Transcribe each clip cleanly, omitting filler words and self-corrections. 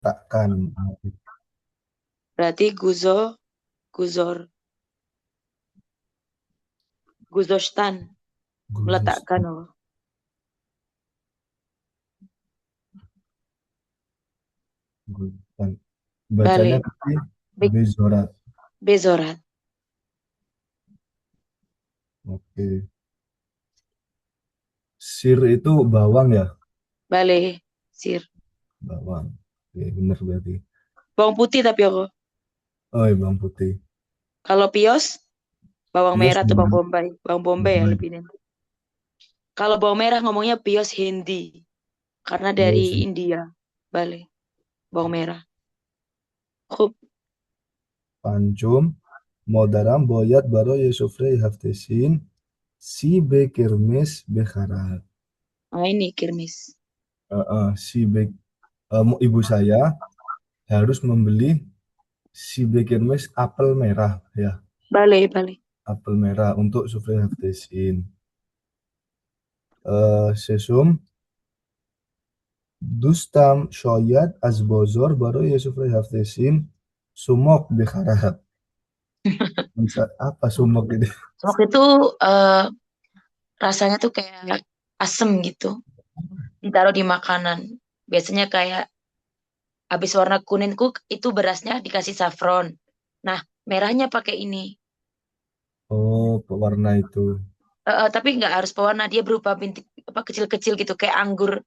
meletakkan. Berarti guzor, guzostan, meletakkan. Guzustan. Oh. Guzustan. Bacanya Balik. tapi Bik, bezorat. bezorat. Oke. Sir itu bawang ya? Balik. Sir. Bawang. Oke, bener berarti. Bawang putih tapi aku. Oh, iya, bawang putih. Kalau pios, bawang Bios merah atau bawang bawang. bombay. Bawang bombay ya Bombay. lebih nanti. Kalau bawang merah ngomongnya pios Hindi. Karena Oh, dari sih. India. Balik. Bawang merah. Khup. Pancum. Modaram boyat baro yesufre haftesin. Si bekirmes bekharat. Oh ini kirmis. Si bek, ibu saya harus membeli si bekirmes apel merah ya. Balik, balik. Apel merah untuk sufre haftesin. Sesum Dustam shoyat azbozor baru yesufre haftesin sumok bekharat. Bisa apa sumok ini? Waktu itu eh, rasanya tuh kayak asem gitu. Ditaruh di makanan. Biasanya kayak habis warna kuningku itu berasnya dikasih saffron. Nah, merahnya pakai ini. Oh, pewarna itu. Tapi nggak harus pewarna, dia berupa bintik apa kecil-kecil gitu, kayak anggur,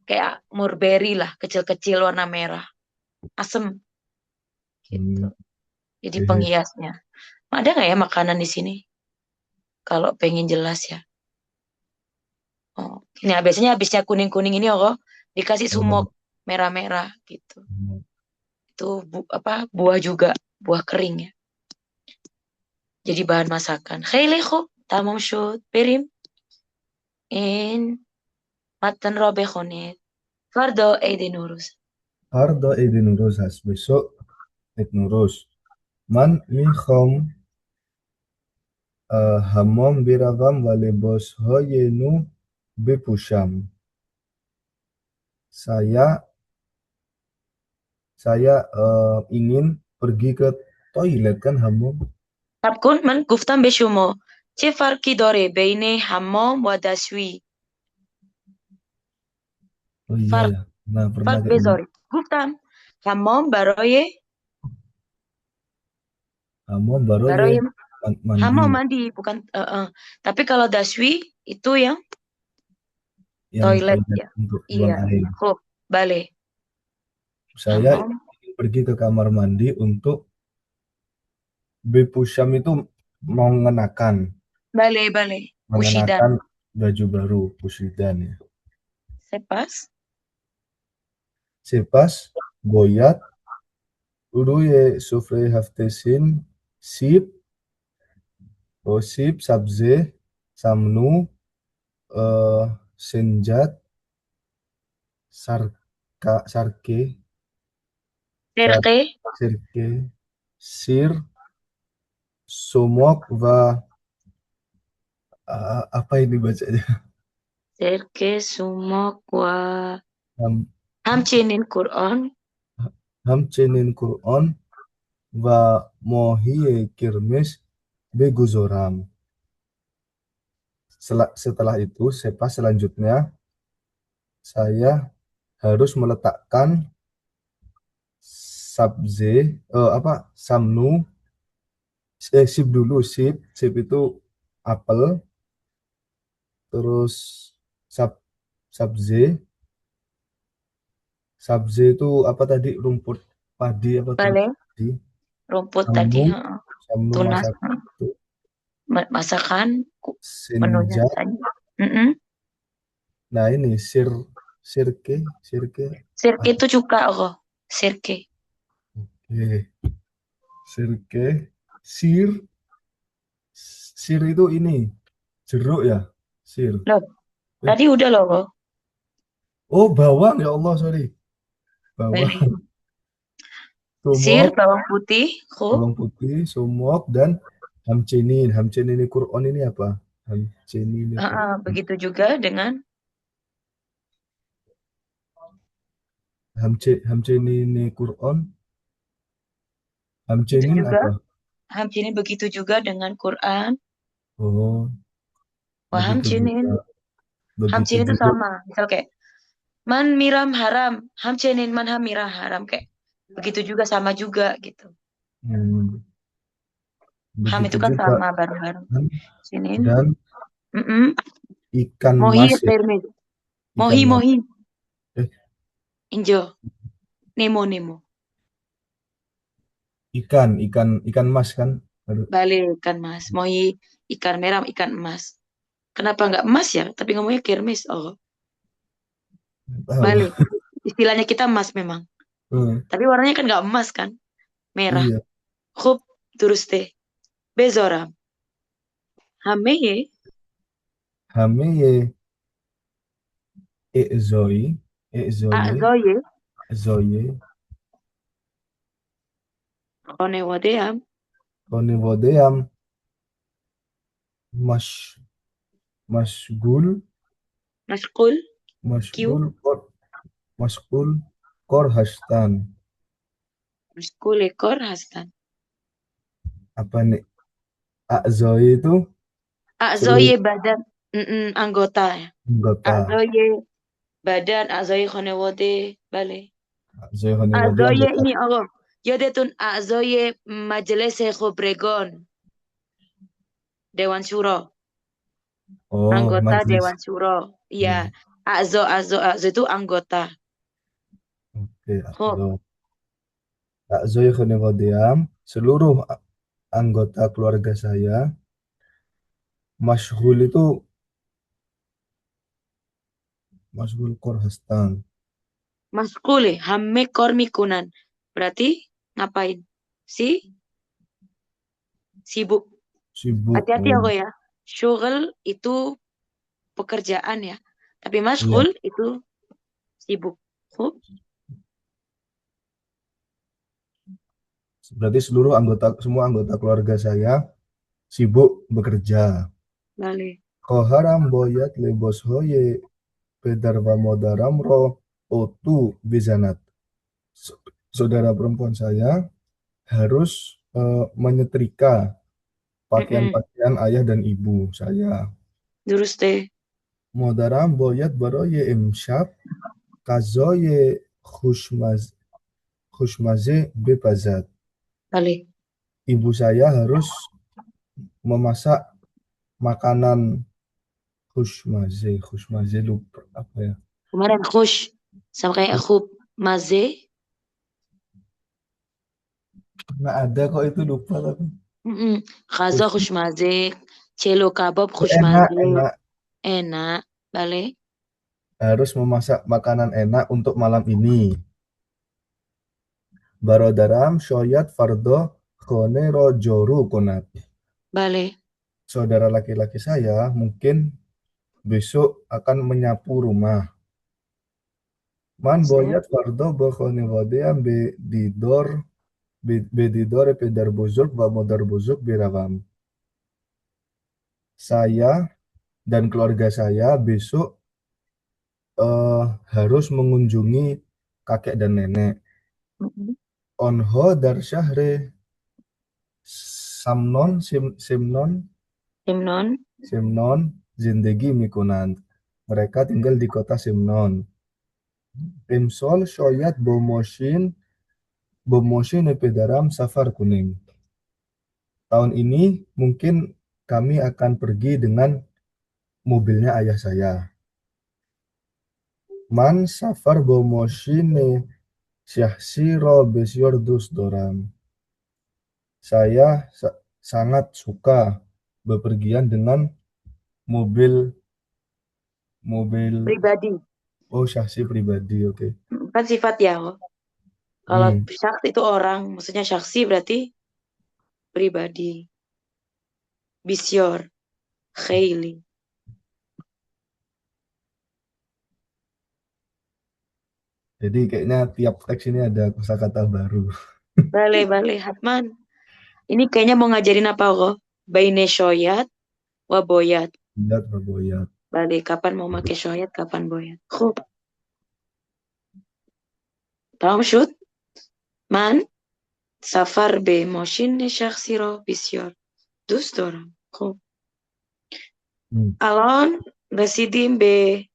kayak mulberry lah, kecil-kecil warna merah. Asem gitu. Hmm, Jadi oke. penghiasnya. Ada nggak ya makanan di sini? Kalau pengen jelas ya. Oh, nah biasanya habisnya kuning-kuning ini kok dikasih sumok Oh, merah-merah gitu. Itu apa buah juga, buah kering ya. Jadi bahan masakan. Khayleho, tamam shud, berim, in matan robe khonet. Fardo eide nurus. Hardo Idin Nuruz has besok Id Nuruz. Man mikhom hamom biragam walebos hoyenu bepusham. Saya ingin pergi ke toilet kan hamom. Tabkun man guftam beshumo. چه فرقی داره بین حمام و دستشویی؟ Oh iya فرق ya. Nah, pernah فرق kayak gini. بذارید. گفتم حمام Hamom baru ya برای mandi حمام mandi bukan tapi kalau daswi itu yang yang toilet toilet ya. untuk Iya. buang air. Khup, balik. Saya Hammam, ingin pergi ke kamar mandi untuk bepusham itu mengenakan balik, balik. Pushidan. mengenakan baju baru pusidan ya. Sepas. Sepas boyat uruye sufre haftesin sip sip sabze samnu eh, senjat sarka sarke sar Serke. sirke sir somok va apa ini bacanya Serke sumok wa. ham Hamchinin Quran. hamcenin Quran va mohiye kirmes beguzoram. Setelah itu sepas selanjutnya saya harus meletakkan sabze apa samnu sip dulu sip itu apel terus sab sabze sabze itu apa tadi rumput padi apa tunas Balik. padi Rumput tadi. samnu Heeh. samnu Tunas. masak Heeh. itu Masakan. Menunya senja. saja. Mm-mm. Nah ini sirke Sirke ah, itu cuka kok. Sirke. oke. Sirke sir sir itu ini jeruk ya sir. Loh, Eh, tadi udah loh kok. oh bawang ya Allah sorry Balik. bawang Sir, sumok bawang putih. Khup. bawang putih sumok dan hamcenin ini Quran ini apa hamcenin ini Heeh, Quran. begitu juga dengan Hamcenin Quran. Itu Hamcenin juga, apa? hamcinin begitu juga dengan Quran. Oh, Wah, begitu hamcinin. juga. Begitu Hamcinin itu juga. sama. Misal kayak, man miram haram. Hamcinin man ham mirah haram. Kayak, begitu juga sama juga gitu. Hmm, Ham begitu itu kan juga. sama bareng-bareng. Dan, Sinin. dan Mm-mm. ikan Mohi mas ya. termis. Ikan Mohi mas. mohi. Eh, Injo. Nemo nemo. ikan mas kan? Aduh, Balik kan mas. Mohi ikan merah, ikan emas. Kenapa nggak emas ya? Tapi ngomongnya kirmis. Oh, nggak tahu. balik. Istilahnya kita emas memang. Hmm, Tapi warnanya kan nggak emas kan? Merah. iya. Khub terus teh. Bezoram. Hameye. Hame Zoe. Zoe. Akzoye. Zoe. Onewodeam. Konivodeam. Mas. Masgul. Maskul. Kiu. Masgul. Masgul. Korhastan. Maskul ekor hastan. Apa nih? Zoe itu Akzoye seluruh badan. Anggota ya. anggota. Akzoye badan. Akzoye konewode. Balik. Zoe Konivode Akzoye anggota. ini Allah. Yodetun akzoye majelese khobregon. Dewan Syuro. Oh, Anggota majelis. Dewan Syuro. Iya. Hmm, Akzo itu anggota. oke, Khub. Zoe Konivodiam. Seluruh anggota keluarga saya. Mashhul itu Mashhul Korhastan. Maskule. Hamme kormikunan. Berarti ngapain? Si sibuk. Sibuk. Hati-hati Oh, aku ya. Syughl itu pekerjaan ya. Tapi iya. maskul itu sibuk. Khub. Berarti semua anggota keluarga saya sibuk bekerja. Balik. Koharam boyat lebos hoye pedarva modaram ro otu bizanat. Saudara perempuan saya harus menyetrika Mm-mm. pakaian-pakaian ayah dan ibu saya. Lurus deh. Modaram boyat baroye imshab kazoye khushmaz khushmaze bepazat. Balik. Ibu saya harus memasak makanan khushmaze. Khushmaze lupa apa ya? Kemarin khush. Sama kayak khub. Maze. Nggak ada kok itu lupa tapi. Mm-mm. Khaza Khush- khush maze. Celo kabab khush Enak, maze. enak. Enak. Balik. Harus memasak makanan enak untuk malam ini. Barodaram shoyat fardo khone joru konat. Balik. Saudara laki-laki saya mungkin besok akan menyapu rumah. Man Set. boyat fardo bokhone vodeam be didor pedar bozok va modar bozok biravam. Saya dan keluarga saya besok eh, harus mengunjungi kakek dan nenek. Mm-mm. Onho dar syahre simnon Simnon. Simnon zindagi mikunan. Mereka tinggal di kota Simnon. Imsol shoyat bomoshin epedaram safar kuning. Tahun ini mungkin kami akan pergi dengan mobilnya ayah saya. Man safar bomoshine syahsiro besyordus doram. Saya sangat suka bepergian dengan mobil mobil Pribadi. syahsi pribadi. Oke. Kan sifat ya. Oh. Kalau Hmm. syaks itu orang. Maksudnya syaksi berarti pribadi. Bisyur. Khayli. Jadi kayaknya tiap teks ini ada kosakata baru. Balik. Hatman. Ini kayaknya mau ngajarin apa kok? Baine shoyat. Wa boyat. Lihat berboyat. Balik. Kapan mau pakai shoyat. Kapan boyat. Khub. tamam şut. من سفر به ماشین شخصی را بسیار دوست دارم. خب Hmm. الان رسیدیم به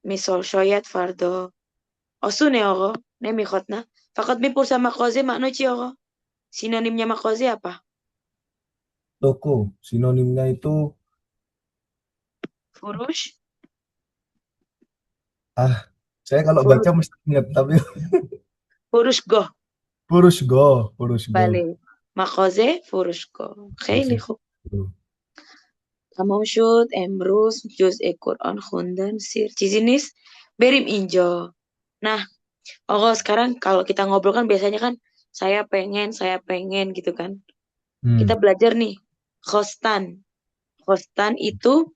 مثال شاید فردا. آسونه آقا. نمیخواد نه. فقط میپرسم مغازه معنی چی آقا؟ سینونیمnya مغازه apa? Toko, sinonimnya itu فروش. ah, saya kalau baca فروش. mesti ingat, tapi فروشگاه. فروشگاه. بله. مغازه فروشگاه. خیلی Masih. خوب. تمام شد. امروز جزء قرآن خوندن چیزی نیست. بریم اینجا. Nah, Allah sekarang kalau kita ngobrol kan biasanya kan saya pengen gitu kan. Kita Hmm. belajar nih khostan. Khostan itu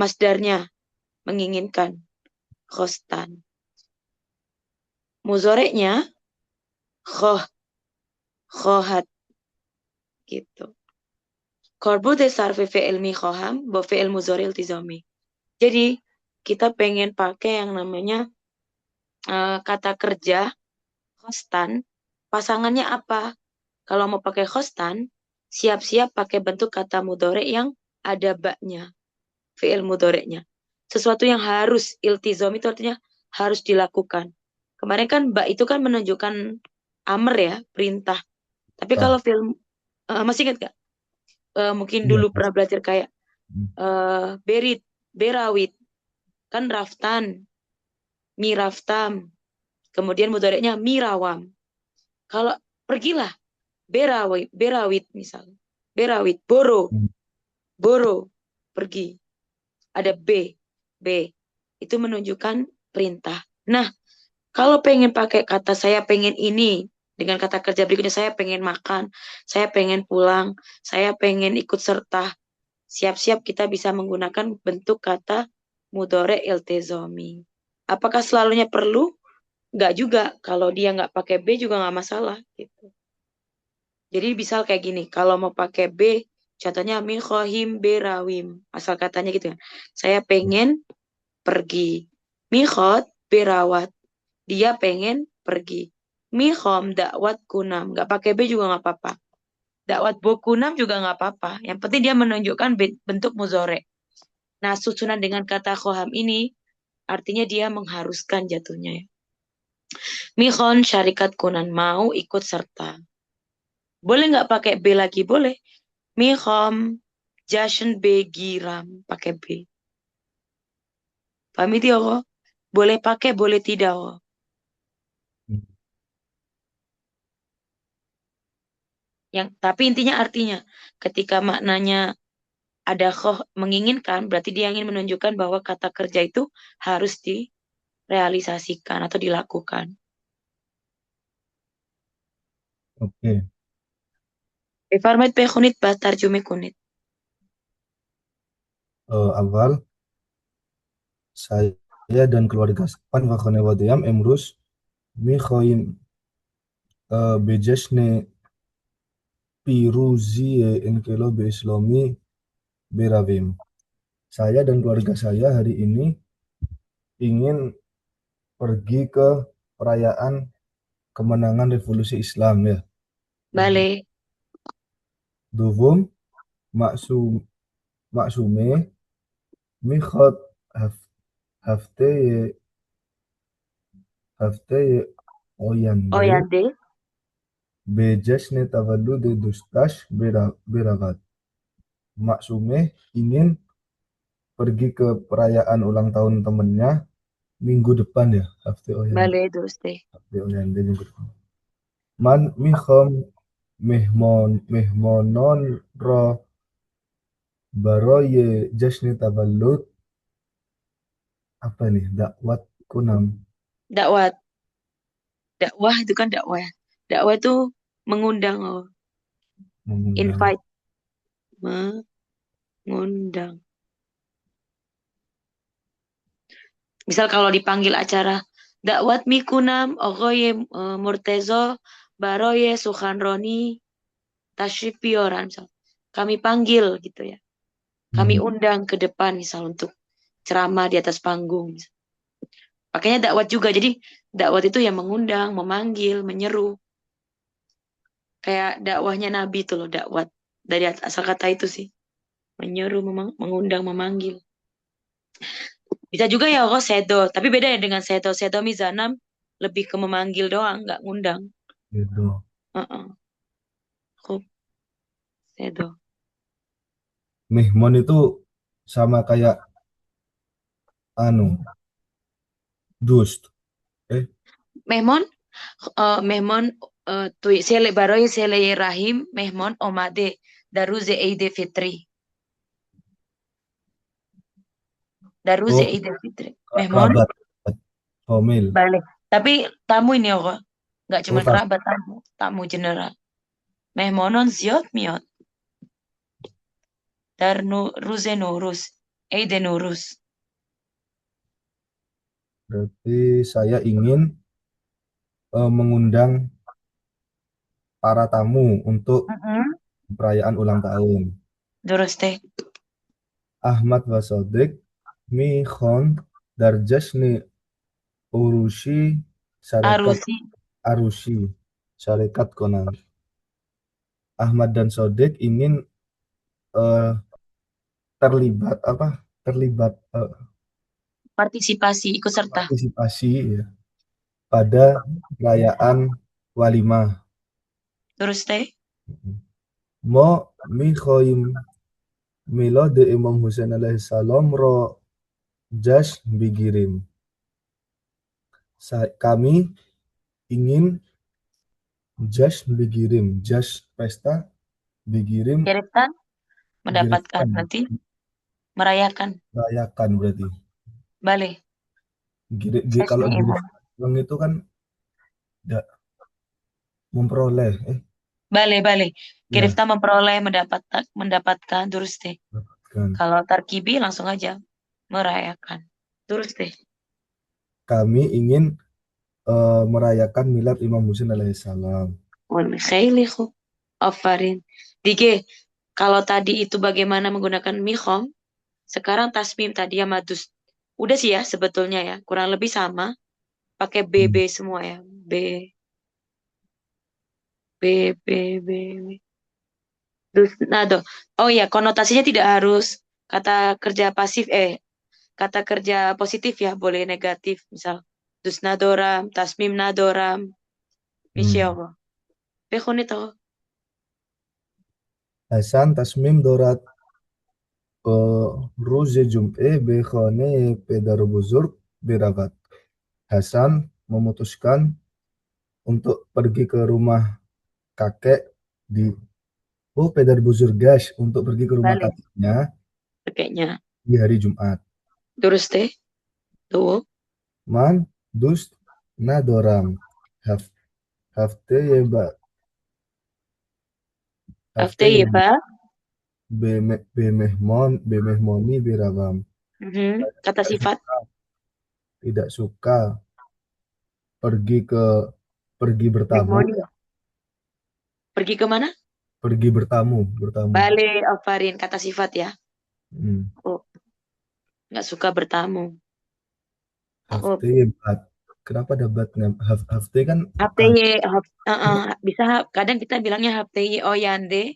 masdarnya menginginkan. Khostan. Muzoreknya khoh, khohat gitu. Korbu sarfi fi'il mikhoham bo fi'il muzori iltizami. Jadi kita pengen pakai yang namanya kata kerja khostan. Pasangannya apa? Kalau mau pakai khostan, siap-siap pakai bentuk kata mudore yang ada baknya, fi'il mudoreknya. Sesuatu yang harus, iltizam itu artinya harus dilakukan. Kemarin kan bak itu kan menunjukkan amr ya, perintah. Tapi kalau Ah, film, masih ingat gak? Mungkin iya, dulu Mas. pernah belajar kayak Hmm. berit, berawit, kan raftan, miraftam, kemudian mudoreknya mirawam. Kalau pergilah, berawit, berawit misalnya. Berawit, boro, Hmm. boro, pergi. Ada B, B. Itu menunjukkan perintah. Nah, kalau pengen pakai kata saya pengen ini, dengan kata kerja berikutnya saya pengen makan, saya pengen pulang, saya pengen ikut serta. Siap-siap kita bisa menggunakan bentuk kata mudore iltizomi. Apakah selalunya perlu? Enggak juga. Kalau dia nggak pakai B juga nggak masalah. Gitu. Jadi misal kayak gini, kalau mau pakai B, contohnya min khohim berawim. Asal katanya gitu ya. Saya pengen pergi. Mikhot berawat. Dia pengen pergi. Mikhom dakwat kunam. Nggak pakai B juga nggak apa-apa. Dakwat bokunam juga nggak apa-apa. Yang penting dia menunjukkan bentuk muzore. Nah, susunan dengan kata khoham ini artinya dia mengharuskan jatuhnya ya. Mikhon syarikat kunan mau ikut serta. Boleh nggak pakai B lagi? Boleh. Mikhom jashen B giram. Pakai B. Paham itu ya kok? Boleh pakai, boleh tidak kok. Hmm. Tapi intinya artinya ketika maknanya ada khoh menginginkan berarti dia ingin menunjukkan bahwa kata kerja itu harus direalisasikan atau dilakukan. Oke. بفرمایید بخونید بعد ترجمه کنید. Awal saya dan keluarga Sapan Wakhane Wadiyam Emrus Mikhoim Bejesne Piruzie Inqilobe Islami Beravim. Saya dan keluarga saya hari ini ingin pergi ke perayaan kemenangan revolusi Islam ya. Bale, Duvum maksum maksume mikhot haf- hafteye hafteye oyande oyande, bejesne tavallude dustash beravat. Maksume ingin pergi ke perayaan ulang tahun temennya minggu depan ya. bale doste. Hafte oyande minggu depan. Man mikhom mehmonon ro baroye jasne tavallud apa nih dakwat kunam Dakwah, dakwah itu kan dakwah. Dakwah itu mengundang, oh. mengundang. Invite, mengundang. Misal kalau dipanggil acara dakwat mikunam ogoye murtezo baroye sukhanroni tashrif pioran misal. Kami panggil gitu ya. Kami Hmm. undang ke depan misal untuk ceramah di atas panggung. Makanya dakwat juga. Jadi Dakwat itu yang mengundang, memanggil, menyeru. Kayak dakwahnya Nabi itu loh, dakwat. Dari asal kata itu sih. Menyeru, mengundang, memanggil. Bisa juga ya kok sedo. Tapi beda ya dengan sedo. Sedo mizanam lebih ke memanggil doang, nggak ngundang. Gitu. Heeh. Kok sedo. Mihmon itu sama kayak anu, dust. Eh, Mehmon, Mehmon, sele baroy sele rahim, Mehmon omade, daruze eide fitri. Daruze oh, eide fitri. Mehmon, kerabat, famil. balik. Tapi tamu ini kok. Nggak cuma Oh, kerabat, tamu. Tamu general. Mehmonon ziot miot. Dar ruze nurus. Eide nurus. berarti saya ingin mengundang para tamu untuk Mm-mm. perayaan ulang tahun. Terus teh. Ahmad wa Sodik mi khon darjashni urushi syarikat Arusi. arushi syarikat Konan. Ahmad dan Sodik ingin eh, terlibat apa? Terlibat Partisipasi, ikut serta. partisipasi ya, pada perayaan walimah. Terus teh. Mo mi khoim milad Imam Husain alaihissalam ro jas bigirim. Kami ingin jas bigirim, jas pesta bigirim Kirimkan, mendapatkan. dikirimkan, Nanti merayakan. rayakan berarti. Balik. Kalau Sesni girim iman. uang itu kan memperoleh, Balik. ya Kirifta memperoleh, mendapatkan. Terus teh. dapatkan. Kalau tarkibi langsung aja merayakan. Terus deh. Kami ingin merayakan milad Imam Husain alaihissalam. Khailihu. Afarin. Dige, kalau tadi itu bagaimana menggunakan mikhom, sekarang tasmim tadi ya madus. Udah sih ya sebetulnya ya, kurang lebih sama. Pakai BB Hmm. semua ya. B, B. Nado. Oh ya, konotasinya tidak harus kata kerja pasif, kata kerja positif ya, boleh negatif. Misal, dus nadoram, tasmim nadoram, Hmm. misyallah. Bekon itu. Hasan tasmim dorat روز جمعه به خانه پدر بزرگ برود. Hasan memutuskan untuk pergi ke rumah kakek di Pedar Buzur Gas untuk pergi ke rumah Balik. kakeknya Pakainya. di hari Jumat. Terus teh. Tuh. Man dust nadoram haf hafte yeba hafte After ya, yeba Pak. bemehmoni biravam. Mhm. Kata Tidak sifat. suka, tidak suka pergi ke pergi bertamu, Mehmoni. Pergi ke mana? pergi bertamu. Balik, Alvarin. Kata sifat ya. Hmm. Oh, nggak suka bertamu. Oh, Hafte bat. Kenapa ada batnya? Hafte kan pekan. HTY. Bisa, kadang kita bilangnya HTY Oyande.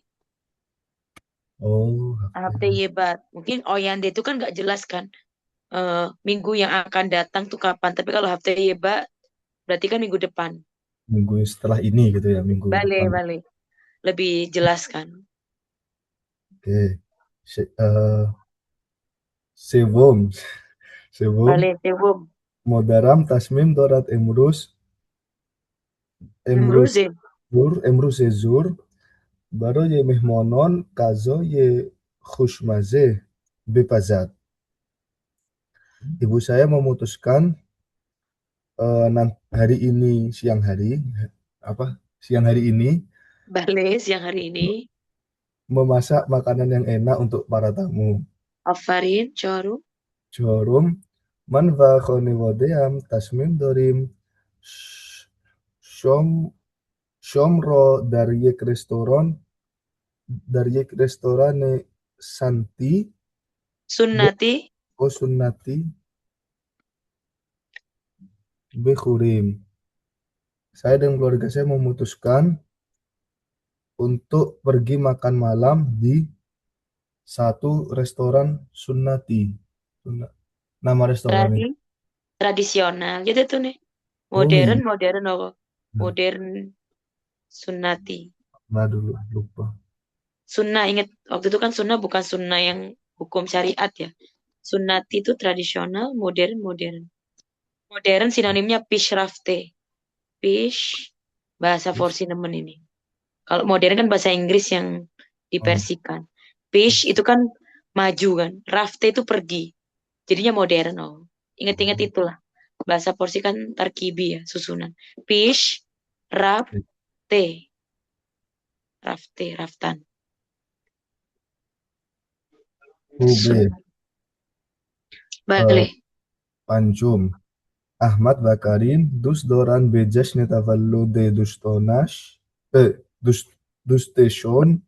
Oh, hafte. HTY Bat. Mungkin Oyande itu kan nggak jelas kan. Minggu yang akan datang tuh kapan. Tapi kalau HTY Bat, berarti kan minggu depan. Minggu setelah ini gitu ya, minggu depan. Balik. Lebih jelas kan. Oke. Se Sevom, Sevom, Balik, Tewum. Modaram, Tasmim, Dorat, Emrus, Memruze. Emrus, Zur, Baro ye Mehmonon, Kazo ye Khushmaze, Bepazat. Ibu saya memutuskan hari ini siang hari, apa? Siang hari ini Balik siang hari ini. memasak makanan yang enak untuk para tamu. Afarin, Choru. Jorum man va khonivodeam tasmim dorim shom shomro daryek restorane santi be Sunnati. osunati Bikhurim. Saya dan keluarga saya memutuskan untuk pergi makan malam di satu restoran Sunnati. Nama restoran Tradi itu. tradisional gitu tuh nih. Oh Modern, iya, modern apa? Modern sunnati. nah dulu lupa. Sunnah ingat waktu itu kan sunnah bukan sunnah yang hukum syariat ya. Sunnati itu tradisional, modern, modern. Modern sinonimnya pishrafte. Pish bahasa Forsi nemen ini. Kalau modern kan bahasa Inggris yang Oh, diversikan. Pish itu kan maju kan. Rafte itu pergi. Jadinya modern. Oh. Ingat-ingat itulah. Bahasa Forsi kan tarkibi ya, susunan. Pish, rafte. Rafte, raftan. Hube, Sunnah. eh, Balik. Pancum. Ahmad Bakarin, dus doran bejas netavallude dustonash, dus dusteshon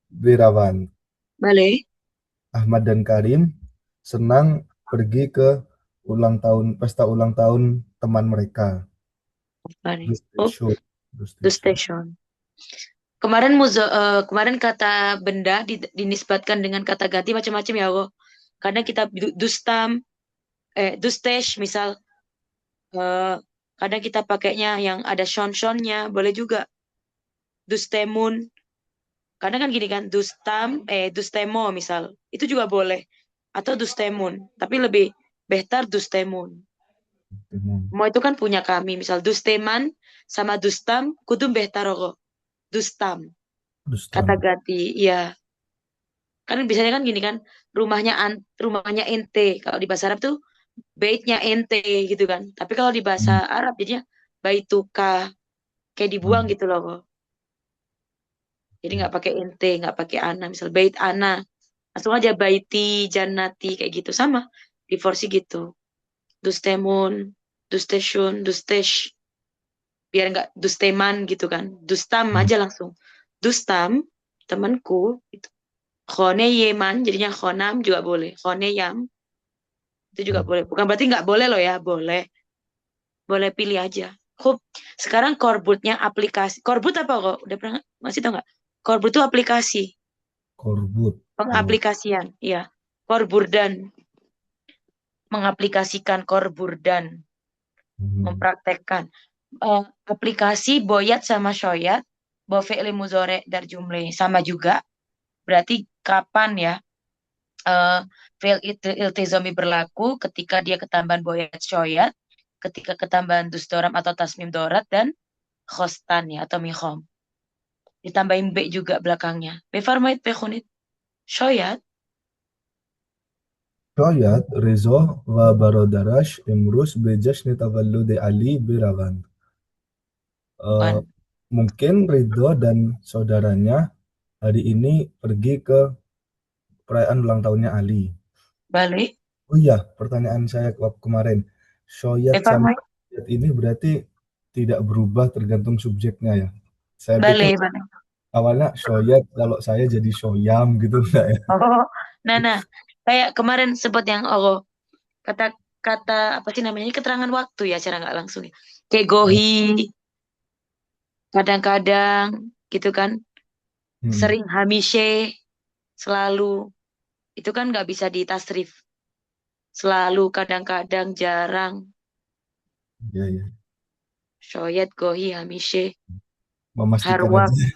Berawan. Balik. Ahmad dan Karim senang pergi ke pesta ulang tahun teman mereka. Balik. Oh, Dusteshon, to Dusteshon. station. Kemarin kata benda dinisbatkan dengan kata ganti macam-macam ya, Allah. Kadang kita dustam, dustesh misal, eh, kadang kita pakainya yang ada shon-shonnya, boleh juga dustemun. Kadang kan gini kan, dustemo misal, itu juga boleh. Atau dustemun, tapi lebih behtar dustemun. Mau itu kan punya kami, misal dusteman sama dustam, kudum behtar kok. Dustam, kata Dustam. ganti, iya. Kan biasanya kan gini kan, rumahnya ente. Kalau di bahasa Arab tuh baitnya ente gitu kan. Tapi kalau di bahasa Hmm. Arab jadinya baituka, kayak dibuang Hmm. gitu loh kok. Jadi Oke. nggak pakai ente, nggak pakai ana. Misal bait ana, langsung aja baiti, jannati kayak gitu sama. Di Forsi gitu. Dustemun, dusteshun, dustesh. Biar nggak dusteman gitu kan. Dustam Hmm. aja langsung. Dustam, temanku, itu. Khone yeman, jadinya khonam juga boleh. Khone yam, itu juga boleh. Bukan berarti nggak boleh loh ya, boleh. Boleh pilih aja. Hup, sekarang Korbutnya aplikasi. Korbut apa kok? Udah pernah masih tau nggak? Korbut itu aplikasi, Korbut. Oh. pengaplikasian. Iya, Korburdan, mengaplikasikan Korburdan, Hmm. mempraktekkan. Aplikasi boyat sama shoyat, bo fi'li muzore dar jumle sama juga. Berarti kapan ya eh fi'il iltizami berlaku ketika dia ketambahan boyat shoyat, ketika ketambahan dusdoram atau tasmim dorat dan khostan ya atau mikhom. Ditambahin B juga belakangnya. B farmait B khunit. Shoyat. Shoyat Rezo wa Barodarash Imrus Bejas Netavallude Ali Berawan. Eh, Bukan. Mungkin Ridho dan saudaranya hari ini pergi ke perayaan ulang tahunnya Ali. Balik. Oh iya, pertanyaan saya kemarin. Shoyat B sama farmait. shoyat ini berarti tidak berubah tergantung subjeknya ya. Saya pikir Balik. Balik. awalnya shoyat, kalau saya jadi shoyam gitu enggak ya. Oh, nah. Kayak kemarin sebut yang kata kata apa sih namanya? Ini keterangan waktu ya, cara nggak langsung ya. Kayak gohi, kadang-kadang gitu kan. Hmm, Sering hamishe, selalu. Itu kan nggak bisa ditasrif. Selalu, kadang-kadang, jarang. iya, iya. Shoyat, gohi, hamishe, Memastikan harwak, aja.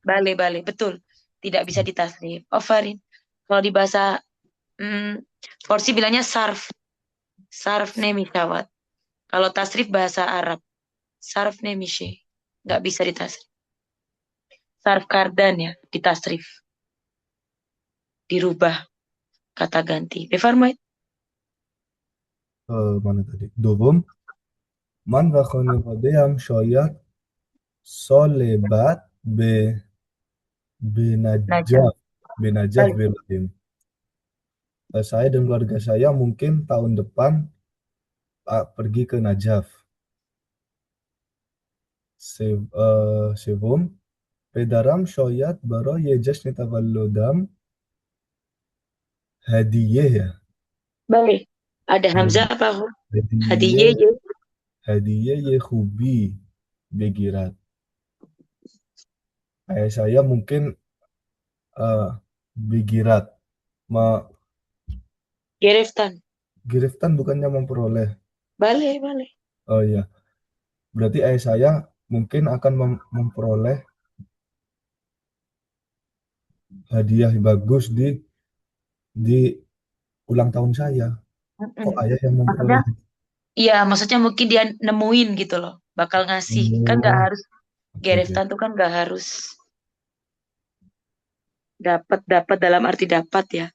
bale-bale. Betul. Tidak bisa ditasrif. Oh, Farin. Kalau di bahasa hmm, Forsi bilangnya sarf. Sarf nemitawat. Kalau tasrif bahasa Arab. Sarf nemishe. Nggak bisa ditasrif. Sarf kardan ya. Ditasrif. Dirubah kata ganti. Befarmait. Mana tadi? Dubum. Man vakoni vadeyam shoyat solebat be Najah. benajaf benajaf Balik. beladim. Saya dan keluarga saya mungkin tahun depan pergi ke Najaf. Sevom pedaram shoyat baro yejas nitavallodam hadiye ya. Balik. Ada Hamzah Hadi- apa? Hediye, Hadiye ye. hadiye ye Hubi Begirat. Ayah saya mungkin eh Begirat. Ma Gereftan. Giriftan bukannya memperoleh. Bale, bale. Oh iya, berarti ayah saya mungkin akan memperoleh hadiah bagus di ulang tahun saya. Mm-mm. Kok ayah yang Maksudnya, memperoleh? iya, maksudnya mungkin dia nemuin gitu loh, bakal ngasih. Kan nggak Oh, harus oke oke. Gereftan tuh kan nggak harus dapat dapat dalam arti dapat ya. Ah,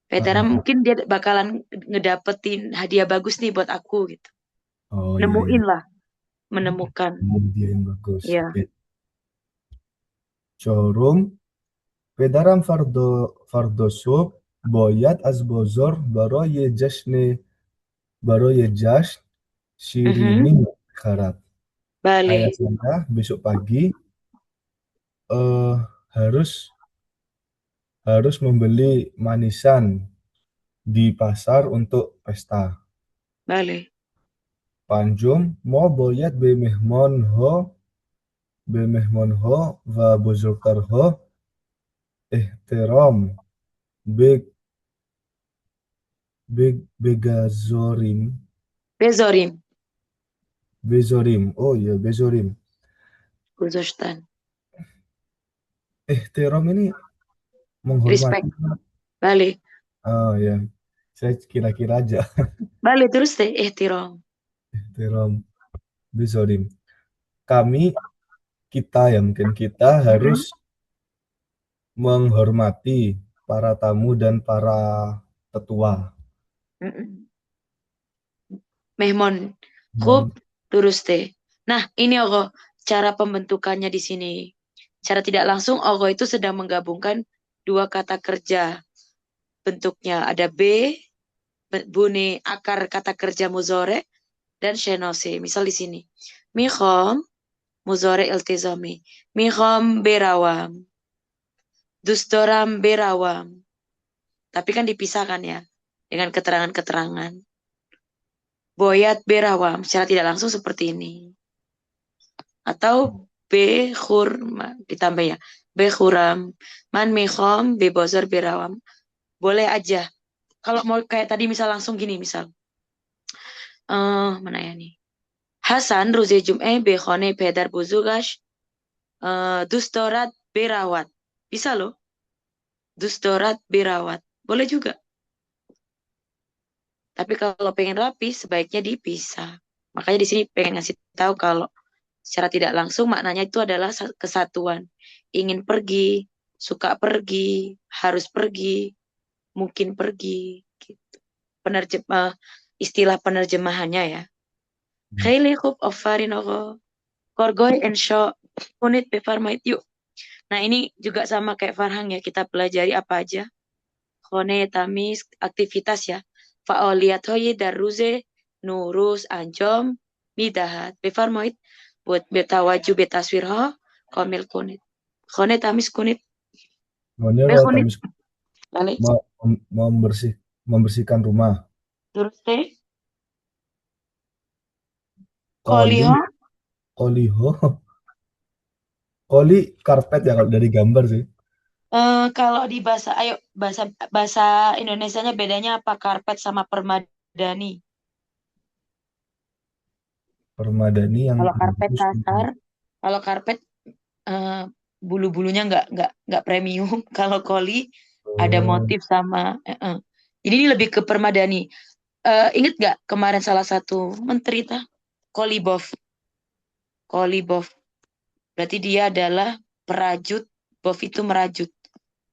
Petera ah, ah. mungkin dia bakalan ngedapetin hadiah bagus nih buat aku gitu. Oh iya iya. Nemuin lah, menemukan. Hadiah yang bagus. Iya. Oke. Showroom. پدرم فردا صبح باید از بازار برای جشن Mhm. شیرینی بخرد. Ayah Bale. saya besok pagi eh harus harus membeli manisan di pasar untuk pesta. Bale. پنجم ما باید به مهمانها و بزرگترها احترام بگذاریم. Bezorim. Oh iya, bezorim. Guzostan. Ihtiram ini menghormati. Respect. Bale. Oh ya, saya kira-kira aja. Bale terus deh ihtiram. Ihtiram, bezorim. Kami, kita ya mungkin kita harus Mhm. menghormati para tamu dan para tetua. Mhm. Mehmon. Kub Mohon terus deh. Nah, ini Ogo, cara pembentukannya di sini. Cara tidak langsung Ogo itu sedang menggabungkan dua kata kerja. Bentuknya ada bunyi akar kata kerja muzore dan shenose. Misal di sini. Mikhom muzore iltizami. Mikhom berawam. Dustoram berawam. Tapi kan dipisahkan ya. Dengan keterangan-keterangan. Boyat berawam. Secara tidak langsung seperti ini. Atau behurma. Ditambah ya. Behuram. Man mikhom bebozor berawam. Boleh aja. Kalau mau kayak tadi misal langsung gini misal. Mana ya nih? Hasan ruzi jum'eh bekhone pedar buzugash dustorat berawat. Bisa loh. Dustorat berawat. Boleh juga. Tapi kalau pengen rapi, sebaiknya dipisah. Makanya di sini pengen ngasih tahu kalau secara tidak langsung maknanya itu adalah kesatuan. Ingin pergi, suka pergi, harus pergi, mungkin pergi. Gitu. Istilah penerjemahannya ya. Khayli khub offarin ogo. Korgoy and show unit befarmait yuk. Nah ini juga sama kayak Farhang ya. Kita pelajari apa aja. Khone tamis aktivitas ya. Faoliyat hoyi daruze nurus anjom midahat. Befarmait buat betawaju betaswirho komil kunit. Khone tamis kunit. Monero Bekunit. tamis Balik. membersihkan rumah. Terus teh. Koli, Koliho. koliho, koli karpet ya kalau dari gambar sih. Kalau di bahasa, ayo bahasa bahasa Indonesianya bedanya apa karpet sama permadani? Permadani yang Kalau karpet bagus kasar, gitu. kalau karpet eh, bulu-bulunya nggak premium. Kalau koli ada Oh, motif sama. Jadi ini lebih ke permadani. Ingat nggak kemarin salah satu menteri tah Kolibov, Kolibov. Berarti dia adalah perajut. Bov itu merajut,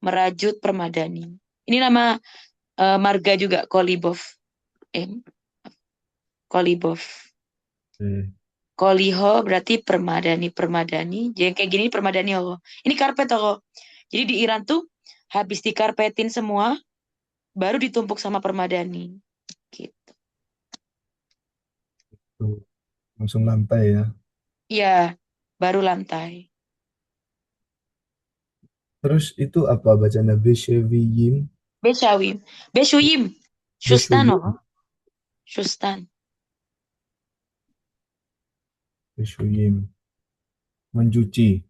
merajut permadani. Ini nama marga juga Kolibov. Eh, Kolibov. oke. Koliho berarti permadani, permadani. Jadi kayak gini permadani Allah. Ini karpet Allah. Jadi di Iran tuh habis dikarpetin semua, baru ditumpuk sama permadani. Gitu. Tuh, langsung lantai ya. Iya, baru lantai. Terus itu apa bacanya? Besheviyim, Beshawim. Beshuyim. Shustan Beshuyim. Allah. Shustan. Bishuyim. Mencuci.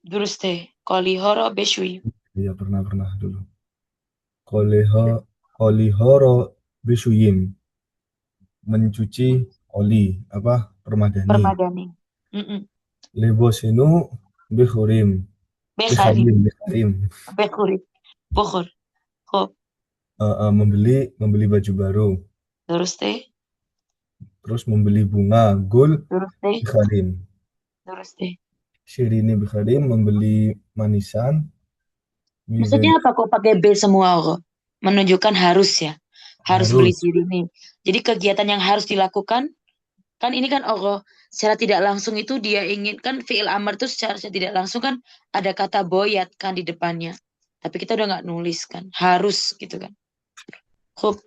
Duruste. Kolihoro beshui. Iya, pernah dulu. Koleho, kolihoro bishuyim. Mencuci oli. Apa? Permadani. Permadani. Mm-mm. Lebosinu bihurim. Bekharim. Bikharim. Bekhuri. Bukhur. Ho. Membeli baju baru. Duruste. Terus membeli bunga gul Duruste. bikharim. Duruste. Shirini bikharim membeli manisan. Maksudnya Miwen apa kok pakai B semua kok? Menunjukkan harus ya. Harus beli harus. diri nih. Jadi kegiatan yang harus dilakukan kan ini kan Allah secara tidak langsung itu dia inginkan fiil amar itu secara tidak langsung kan ada kata boyat kan di depannya. Tapi kita udah nggak nulis kan. Harus gitu kan. Hub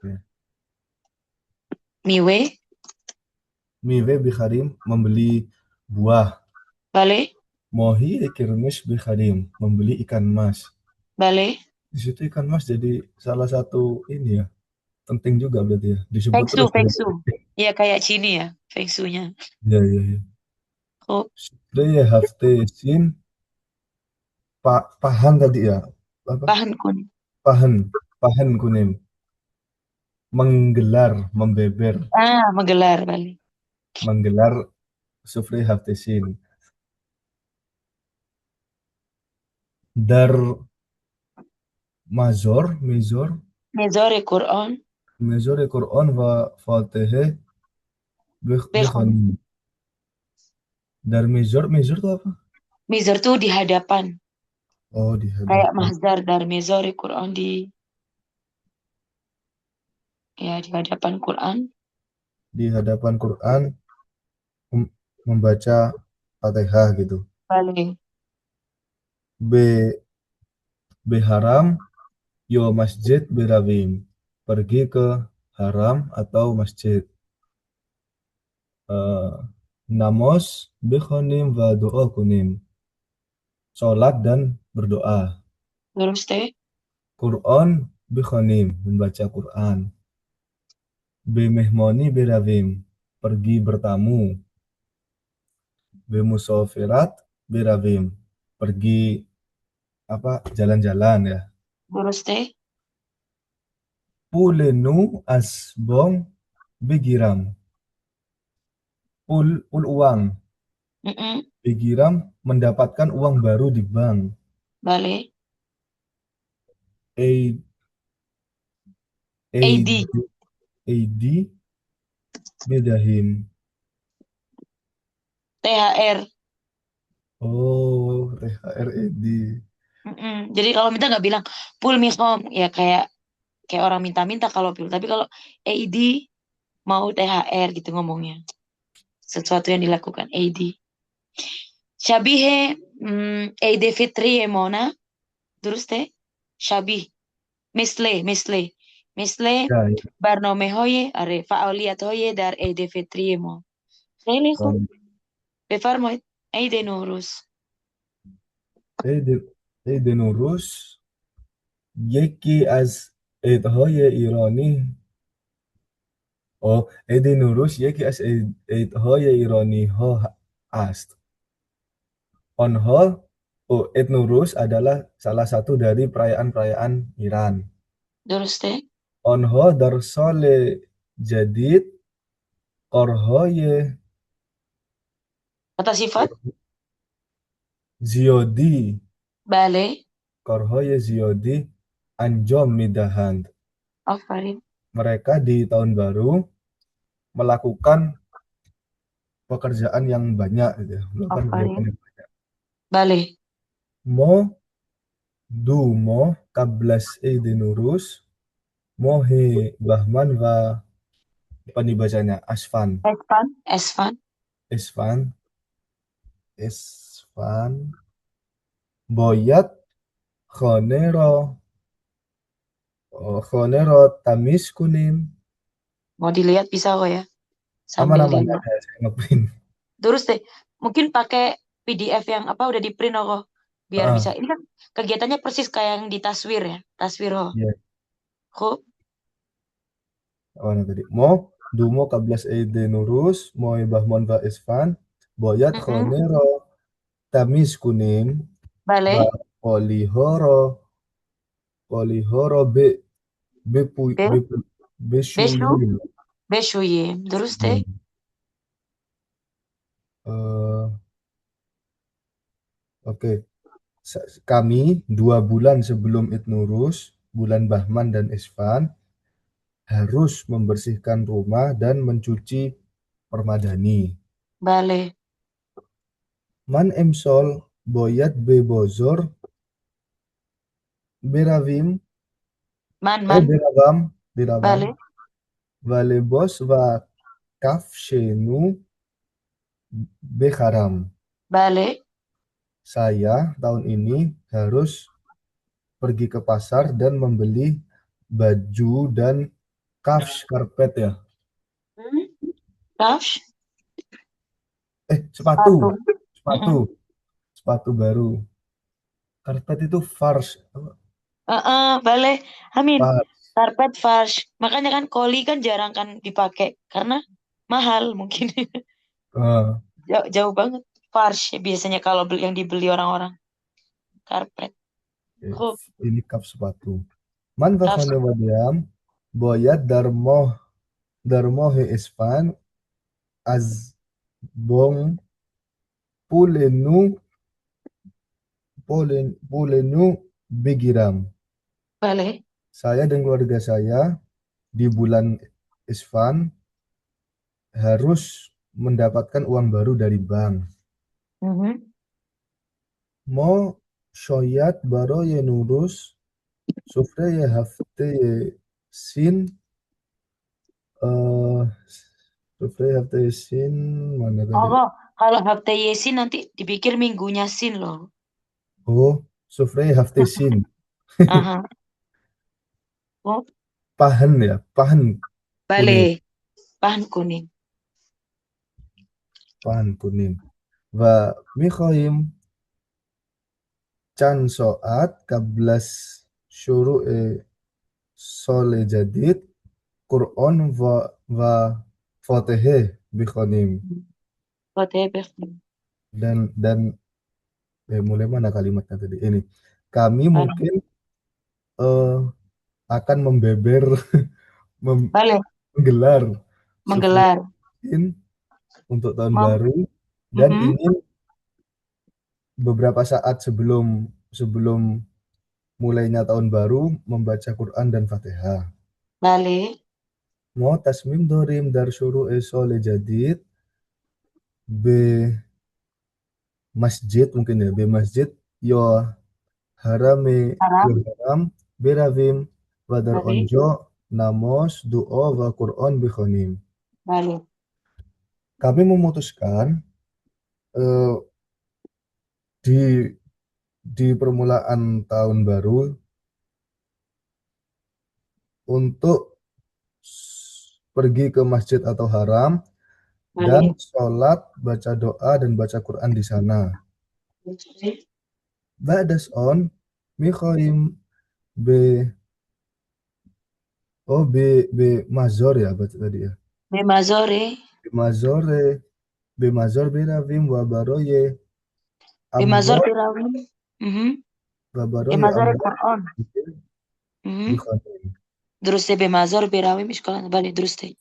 miwe Miwe bikharim membeli buah. balik Mohi kirmish bikharim membeli ikan mas. balik Di situ ikan mas jadi salah satu ini ya, penting juga berarti ya. Disebut Feng terus. Feng Shui. Ya kayak Cini ya, Feng Shui-nya. Ya, ya, ya. Hub Shre hafte sin pahan tadi ya. Apa? bahan kun. Pahan. Pahan kunim. Menggelar, membeber, Ah, menggelar balik. menggelar sufre hafte sin. Dar mezor, Mezore Quran. mezor Quran va Fatihe Bekhon. bekhanim. Dar mezor itu apa? Mizar tuh di hadapan. Oh, di Kayak hadapan. mahzar dari mezore Quran di ya di hadapan Quran. Di hadapan Quran membaca Fatihah gitu. Balik. B haram yo masjid berawim. Pergi ke haram atau masjid. Eh, Namos bekhonim va doa kunim. Sholat dan berdoa. Terus teh. Quran bekhonim membaca Quran. B mehmoni berawim. Pergi bertamu. B musafirat berawim. Pergi apa jalan-jalan ya. Terus teh. Pulenu asbong begiram. Pul uang. Mm-mm. Begiram mendapatkan uang baru di bank. Balik. A A AD. AD bedahim. THR. Oh, THRED. Mm-mm. Jadi kalau minta nggak bilang pull me home ya kayak kayak orang minta-minta kalau pull. Tapi kalau AD mau THR gitu ngomongnya. Sesuatu yang dilakukan AD. Shabihe Eid Fitri Mona. Terus teh. Shabih. Misle. Misle Ya, ya. برنامه های فعالیت های در عید فطری ما خیلی خوب Um, بفرمایید عید نوروز عید عید نوروز یکی از عیدهای ایرانی. عید نوروز یکی از عیدهای ایرانی ها است. Onho, Eid Nuruz adalah salah satu dari perayaan-perayaan Iran. درسته Onho dar sole jadid korhoye kata sifat ziodi bale korhoye ziodi anjom midahand. afarin Mereka di tahun baru melakukan pekerjaan yang banyak gitu ya. Melakukan kegiatan afarin yang banyak. bale Mo mo kablas Eid Nuruz mohe bahman va apa nih bacanya Asfan. esfan Isfan, Isfan, Boyat, Khonero, Khonero, Tamis Kunim, mau dilihat bisa kok ya sambil aman-aman dilihat ada saya ngeprint. terus deh mungkin pakai PDF yang apa udah di print kok biar bisa Ah, ini kan kegiatannya persis kayak yang di taswir ya taswir iya, kok mana tadi? Mo, Dumo, Kablas Eide Nurus, Mo Bahmon Va Isfan, Boyat Mm-mm. khonero, tamis kunim, ba Bale. polihoro, polihoro be Be. be Beshu. besuyim. Beshuyim. Terus teh. Hmm. Eh, oke. Kami 2 bulan sebelum Id Nurus, bulan Bahman dan Isfan, harus membersihkan rumah dan mencuci permadani. Bale. Man emsol boyat bebozor beravim, Man man. berawam, berawam, Bale. valebos va kafshenu beharam. Bale. Saya tahun ini harus pergi ke pasar dan membeli baju dan kafsh karpet ya. Hmm? Kash. Sepatu, Sepatu. sepatu, Mm-mm. sepatu baru. Karpet itu fars, Bale. Amin. fars. Karpet farsh. Makanya kan koli kan jarang kan dipakai karena mahal mungkin. Eh, Jauh, jauh banget. Farsh ya biasanya kalau yang dibeli orang-orang. Karpet. Oh, ini kap sepatu. Man kaf. vafane wadiam, boyat darmo he ispan az bong pulenu pulenu begiram. Bale. Saya dan keluarga saya di bulan Isfan harus mendapatkan uang baru dari bank. Mhm. Mo shoyat baro ye nurus sufre ye hafte ye sin eh sufre ye hafte ye sin mana tadi? Oh, kalau hafta Yesin nanti dipikir minggunya Sin loh. Oh, sufre ye hafte sin. Aha. Oh, Pahan ya, pahan kuning, bale. Bahan kuning. pahan kuning. Va mikhoim chan soat kablas syuru sole jadid Quran va Fatihah bikhonim OTP. dan mulai mana kalimatnya tadi ini kami Bale. mungkin eh, akan membeber Bale. menggelar Menggelar. sufroin untuk tahun Mem baru dan Mhm. ingin beberapa saat sebelum sebelum mulainya tahun baru membaca Quran dan Fatihah. Bale. Mau tasmim dorim dar syuru sole jadid be masjid mungkin ya be masjid yo harame yo Haram. haram beravim wadar Bale. onjo namos duo wa Quran bikhonim. Bale. Kami memutuskan eh, di permulaan tahun baru untuk pergi ke masjid atau haram dan Bale. sholat, baca doa dan baca Quran di sana. Ba'das on mikhorim be be mazor ya baca tadi ya. Memazore. Be mazore be mazor beravim wabaroye Memazor amwat Firaun. Mhm. wabaroye Memazore amwat Quran. Mhm. bikhonim. Terus teh Bemazor Birawi sekolah balik terus teh.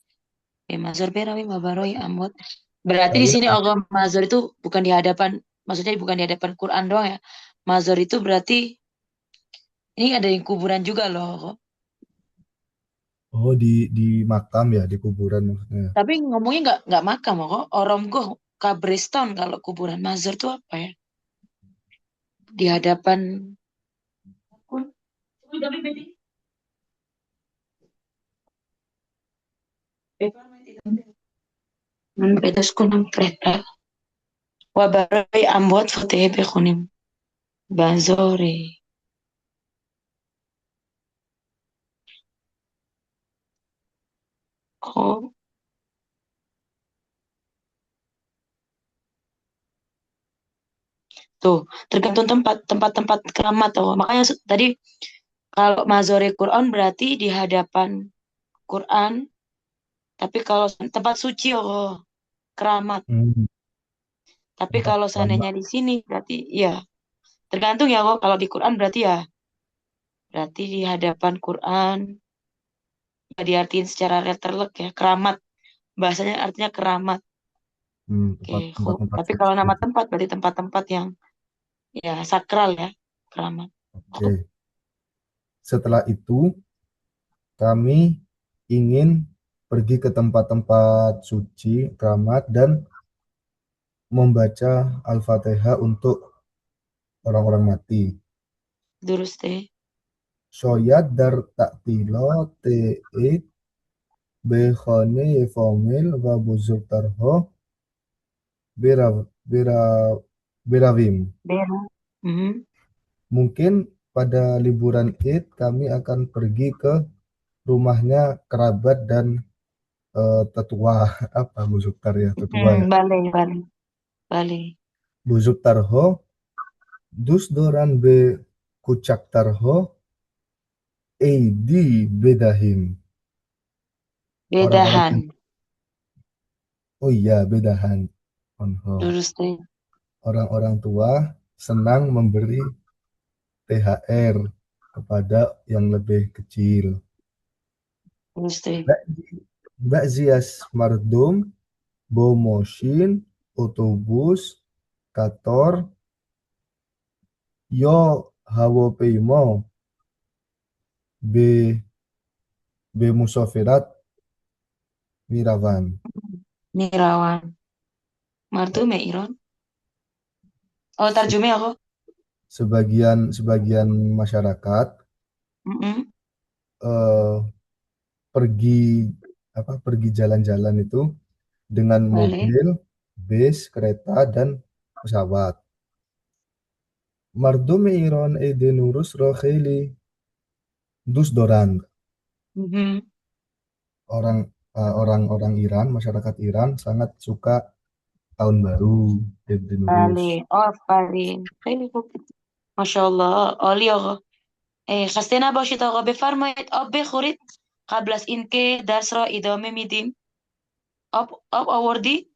Bemazor Birawi Mabaroi Amwat. Berarti di Saya sini Allah Mazor itu bukan di hadapan, maksudnya bukan di hadapan Quran doang ya. Mazor itu berarti ini ada yang kuburan juga loh. di makam ya di kuburan maksudnya. Tapi ngomongnya nggak makam kok. Oromgoh kabriston kalau kuburan Mazor itu apa ya? Di hadapan betas kunang kereta. Wabarai amwat fatih bekunim. Bazore. Kok tuh tergantung tempat keramat tuh. Makanya tadi kalau mazore Quran berarti di hadapan Quran, tapi kalau tempat suci oh keramat. Hmm. Tapi Tempat kalau lama. seandainya di sini berarti ya tergantung ya kok. Kalau di Quran berarti ya berarti di hadapan Quran ya diartiin secara letterlek ya keramat. Bahasanya artinya keramat. Oke, Tempat-tempat tapi kalau suci. nama tempat berarti tempat-tempat yang ya sakral ya keramat. Oke. Setelah itu, kami ingin pergi ke tempat-tempat suci, keramat, dan membaca Al-Fatihah untuk orang-orang mati. Durus teh. Shoyat dar taktilo te'it bekhone fomil wa buzuk tarho bira, bira, birawim. Bera. Mhm. Mungkin pada liburan Id kami akan pergi ke rumahnya kerabat dan tetua. Apa buzuk tar ya, tetua ya. Bale, bale, bale. Buzuk tarho dus doran be kucak tarho di bedahim. Orang-orang, Bedahan. oh iya, bedahan. Onho. Durus teh. Orang-orang tua senang memberi THR kepada yang lebih kecil. Durus teh. Mbak Zias Mardum, Bomoshin, Otobus, Kator, Yo Hawo Peimo, B, B Musafirat, Miravan. Nirawan. Martu me iron. Oh, Se- tarjume aku. Sebagian sebagian masyarakat Mm-mm. eh, pergi pergi jalan-jalan itu dengan Bale. mobil, bis, kereta, dan pesawat. Mardum Iran Edenurus Roheli Dus Doran. Mhm. Orang-orang Iran, masyarakat Iran sangat suka tahun baru Edenurus. Bale. Oh, bale. خیلی خوب. ماشاءالله عالی آقا. خسته نباشید آقا بفرمایید آب بخورید قبل از اینکه درس را ادامه میدیم آب آوردی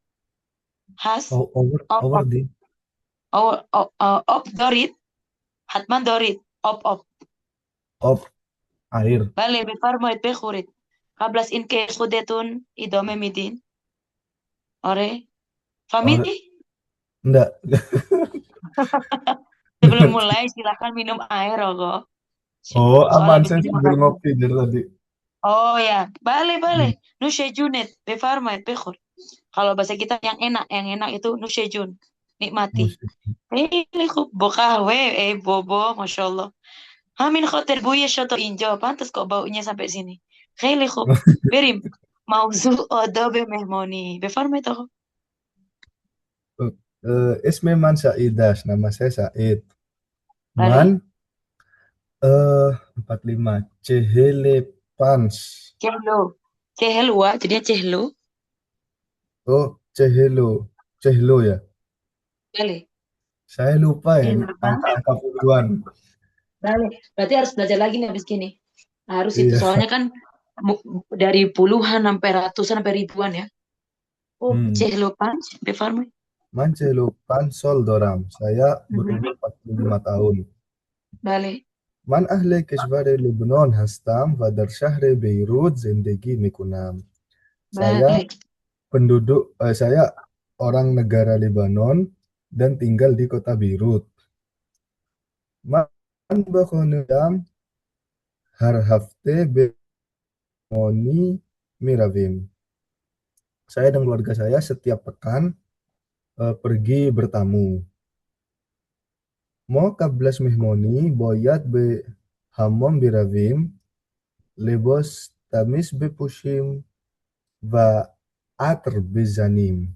هست Over آب di آب دارید حتما دارید آب of air. بله بفرمایید بخورید قبل از اینکه خودتون ادامه میدین آره Or فهمیدی enggak. sebelum mulai silakan minum air Ogo. Oh, Soalnya aman di saya sini sambil makanya. ngopi dari tadi. Oh ya, balik. Hmm. Nusyajunet, befarmat, bekhur. Kalau bahasa kita yang enak itu nusyajun. Nikmati. Musik. خب با قهوه ای بابا ماشاءالله همین خاطر بوی شاتو اینجا pantas kok baunya sampai sini خیلی خوب بریم موضوع آداب مهمانی بفرمایید آقا Isme Man Saidas, nama saya Said. بله Man 45 Cehele Pans. چهلو چهلوه jadinya chehlo Oh, Cehelo ya. balik Saya lupa ya chehlo angka-angka puluhan. balik berarti harus belajar lagi nih abis gini harus itu Iya. soalnya kan dari puluhan sampai ratusan sampai ribuan ya oh Hmm. chehlo punch بفرمایید Man Cehelo Pansol Doram. Saya berumur Mhm. 45 tahun. balik Man ahle keshwari Lebanon hastam wa dar syahri Beirut zindagi mikunam. Saya balik saya orang negara Lebanon dan tinggal di kota Beirut. Man bakhonedam har hafte bemoni miravim. Saya dan keluarga saya setiap pekan pergi bertamu. Mo kablas mihmoni boyat be hamom biravim lebos tamis be pushim va atr bezanim.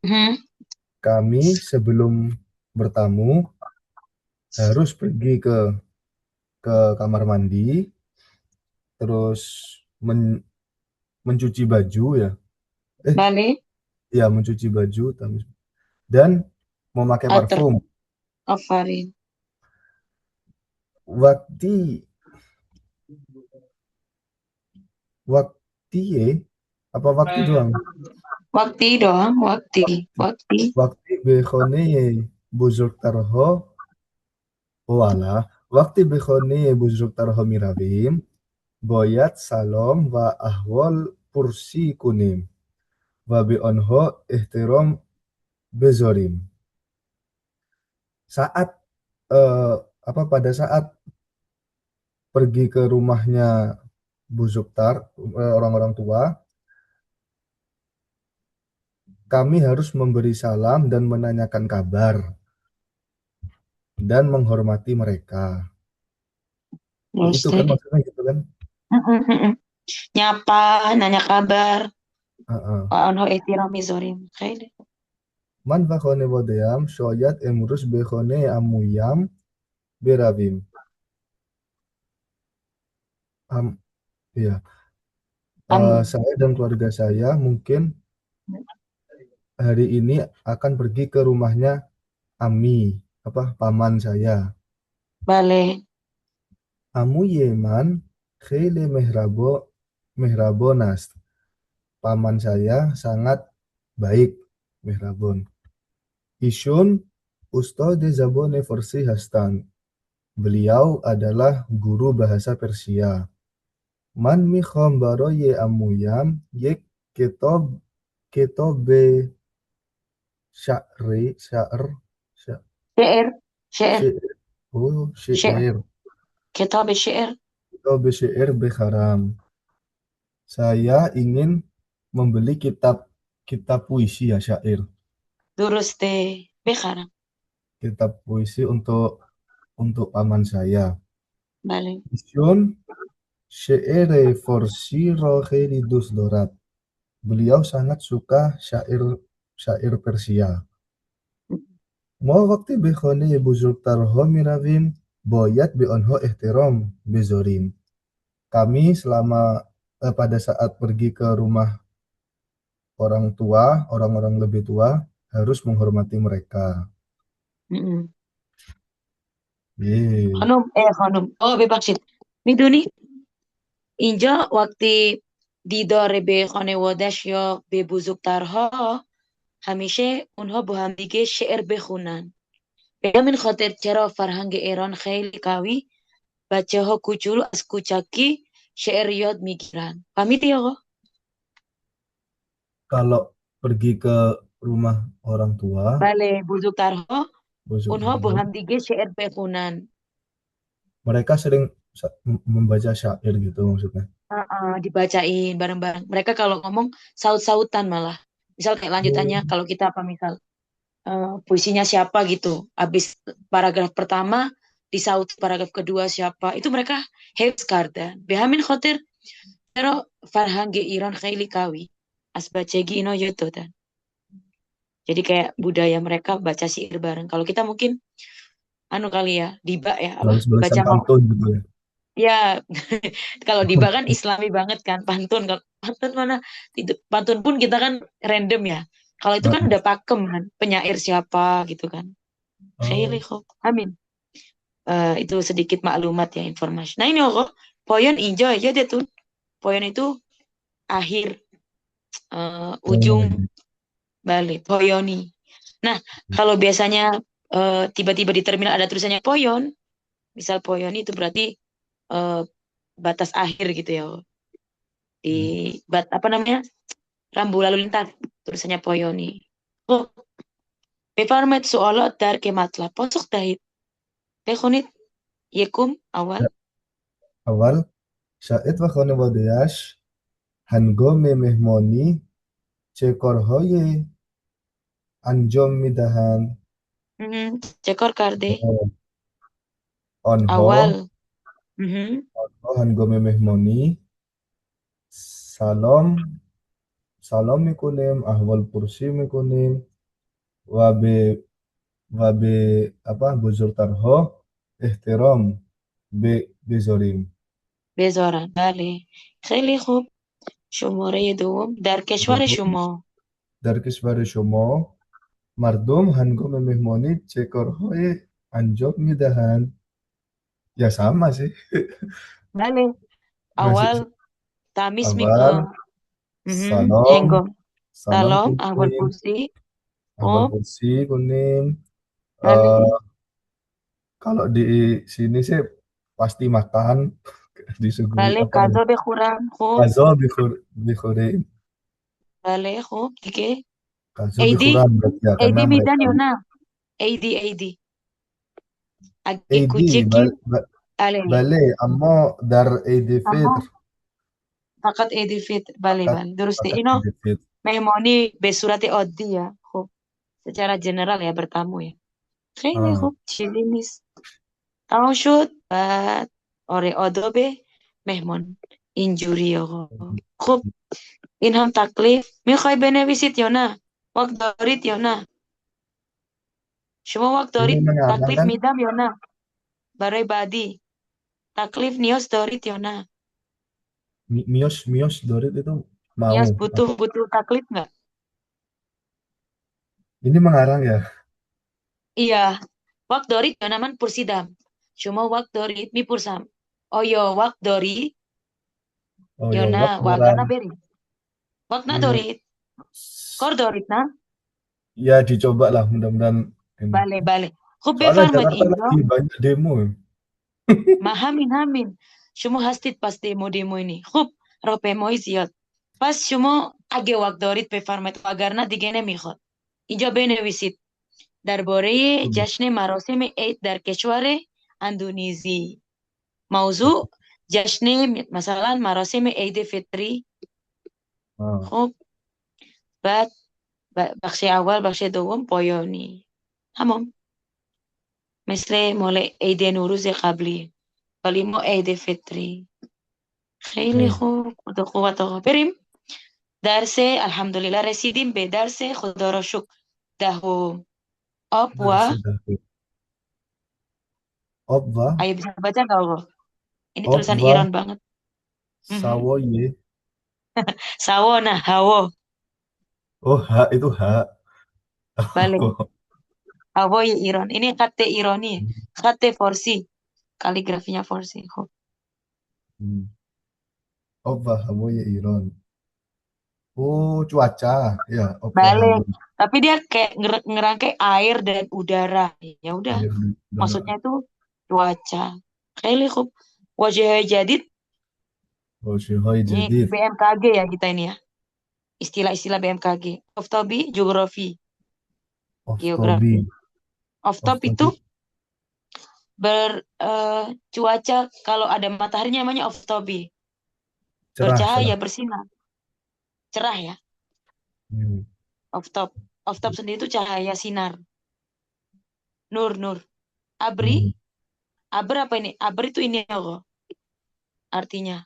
Mhm. Kami sebelum bertamu harus pergi ke kamar mandi, terus men- mencuci baju ya, eh balik ya mencuci baju dan memakai ater parfum. afarin Waktu waktu apa waktu doang? Waktu doang, waktu, waktu. waktu bekhone buzurgtarho wala waktu bekhone buzurgtarho miravim boyat salom wa ahwal pursi kunim wa bi onho ihtiram bezorim. Saat eh, apa pada saat pergi ke rumahnya Bu Zuktar, orang-orang tua, kami harus memberi salam dan menanyakan kabar dan menghormati mereka. Itu Terus kan deh. maksudnya gitu kan? Nyapa, nanya kabar. Heeh. Ono ihtirami zorim. Kayak deh. Man bakone bodeyam shoyat emrus bekone amuyam beravim. Am, ya, Am, saya dan keluarga saya mungkin hari ini akan pergi ke rumahnya Ami, apa paman saya. balik. Amu Yeman, khele mehrabonas. Paman saya sangat baik, mehrabon. Isyun Ustadz Zabone Farsi Hastan. Beliau adalah guru bahasa Persia. Man mi baroye amuyam yek ketob ketobe sya'ri sya'er sya- Syair, syair, syair oh syair. syair Kitab syair. ketobe syair bekharam. Saya ingin membeli kitab kitab puisi ya syair. Durus teh. Bekarang. Kitab puisi untuk paman saya. Balik. Isyun syair Forsi Roheri Dorat. Beliau sangat suka syair syair Persia. Mau waktu bekhone buzurgtar ho miravim boyat be onho ihtiram bezorim. Kami pada saat pergi ke rumah orang tua, orang-orang lebih tua harus menghormati mereka. Mm-mm. Ye. Hanum, hanum. Oh, bebaksit. Miduni, inja waktu di dore be khane wadash ya be buzuktarha همیشه اونها با هم دیگه شعر بخونن به همین خاطر چرا فرهنگ ایران خیلی قوی بچه ها کوچولو از کوچکی شعر یاد میگیرن فهمیدی آقا؟ Kalau pergi ke rumah orang tua, بله بزرگترها اونها buzurgtar با ho, هم دیگه شعر بخونن mereka sering membaca syair gitu maksudnya. dibacain bareng-bareng mereka kalau ngomong saut-sautan malah misal kayak Oh, lanjutannya kalau kita apa misal puisinya siapa gitu habis paragraf pertama disaut paragraf kedua siapa itu mereka حفظ کردن به همین خاطر چرا فرهنگ ایران خیلی قوی از بچگی اینا یاد دادن jadi kayak budaya mereka baca syair bareng kalau kita mungkin anu kali ya diba ya apa baca balas-balasan pantun gitu ya. ya kalau diba kan islami banget kan pantun kalau pantun mana pantun pun kita kan random ya kalau itu kan Heeh. udah pakem kan penyair siapa gitu kan خیلی Oh, خوب amin. Itu sedikit maklumat ya informasi nah ini kok poyon enjoy aja deh tuh poyon itu akhir ujung oh, balik poyoni. Nah, kalau biasanya tiba-tiba di terminal ada tulisannya poyon, misal poyoni itu berarti eh, batas akhir gitu ya. Di apa namanya? Rambu lalu lintas tulisannya poyoni. Oh, بفرمایید سوالات درک مطلب پاسخ دهید. بخونید یکم اول awal syait و خانواده‌اش هنگام مهمانی چه کارهایی انجام می‌دهند؟ چکار کرده؟ آنها اول مهم. هنگام مهمانی سلام سلام میکنیم احوال پرسی میکنیم و به و به apa بزرگترها احترام بذاریم. بذارن بله خیلی خوب شماره دوم در کشور شما در کشور شما مردم هنگام مهمانی چه کارهای انجام میدهند؟ Ya sama sih. بله Masih اول تمیز awal مهم. salam, هنگام Salon Salon, ahwal kuning, kursi. awal Oh, kursi kuning. balik. eh Kalau di sini sih pasti makan disuguhi Balik, apa ya? kazo be kurang. Hop, Kazo bikurin. balik, hop. Dike. Kazo AD, bikuran berarti ya AD karena midan mereka yona. AD, AD. Agi AD kucikin. Ale. bale ammo dar AD Fitr Amo, fakat AD fit. Balik, fakat balik. Terus deh, fakat ino. AD Fitr. Memoni besurati odi ya. Hop. Secara general ya bertamu ya. Kayaknya Ah, hop. Chilinis. Tahu shoot. Bat. Ore odobe. Mehmon. Injury yo. Hop. Inham taklif. Mi khoy bene visit yona. Wak dorit yona. Semua wak ini dorit. mengarang Taklif kan midam yona. Barai badi. Taklif nios dorit yona. Mios Dorit itu mau. Nios butuh butuh taklif nggak? Ini mengarang ya. Iya. Wak dorit yona man pursidam. Cuma wak dorit mi pursam. Oh yo wak dorit Oh ya yona wak wagana beneran. beri. Wak na Hmm, dorit. Kor dorit na. ya dicoba lah mudah-mudahan ini. Bale bale. Hubbe Soalnya farmat Jakarta indo. lagi banyak demo. Mahamin hamin. Shumo hastit pas demo ini. Hub rope moisiot. Pas shumo age wak dorit pe farmat wagarna digene mikhot. Ijo bene wisit. Darbore jashne marosime eid dar keshware andunizi. Mauzu jashne masalan marosime eid fitri. Ah, Hub bat bakshi awal bakshi dowum poyoni. Hamom. Misle mole eid nuruz qabli. Kalimo eid fitri. خیلی nih, خوب خدا قوت آقا بریم درس الحمدلله رسیدیم به درس خدا را شکر دهم آب dari و sudah Obva, ayo bisa baca nggak Allah ini tulisan Obva, Iran banget. Mhm. Sawoye. Sawona hawo Oh, H itu H. balik hawo ya Iran ini kate ironi kate forsi kaligrafinya forsi. Huh. Hmm. Obva, Hawoye, Iran. Oh, cuaca. Ya, Obva, Balik Hawoye. tapi dia kayak ngerangkai air dan udara ya udah Air di maksudnya udara. itu cuaca. Khili khub wajah jadid Oh, Shihoi ini Jadid. BMKG ya kita ini ya istilah-istilah BMKG. Oftobi, geografi, geografi. Oftobi. Oftop itu Oftobi cuaca kalau ada mataharinya namanya oftobi. cerah, Bercahaya, cerah. bersinar, cerah ya. Hmm. Oftop. Oftop sendiri itu cahaya sinar. Nur, nur. Abri, Hmm. aber apa ini? Aber itu ini loh artinya.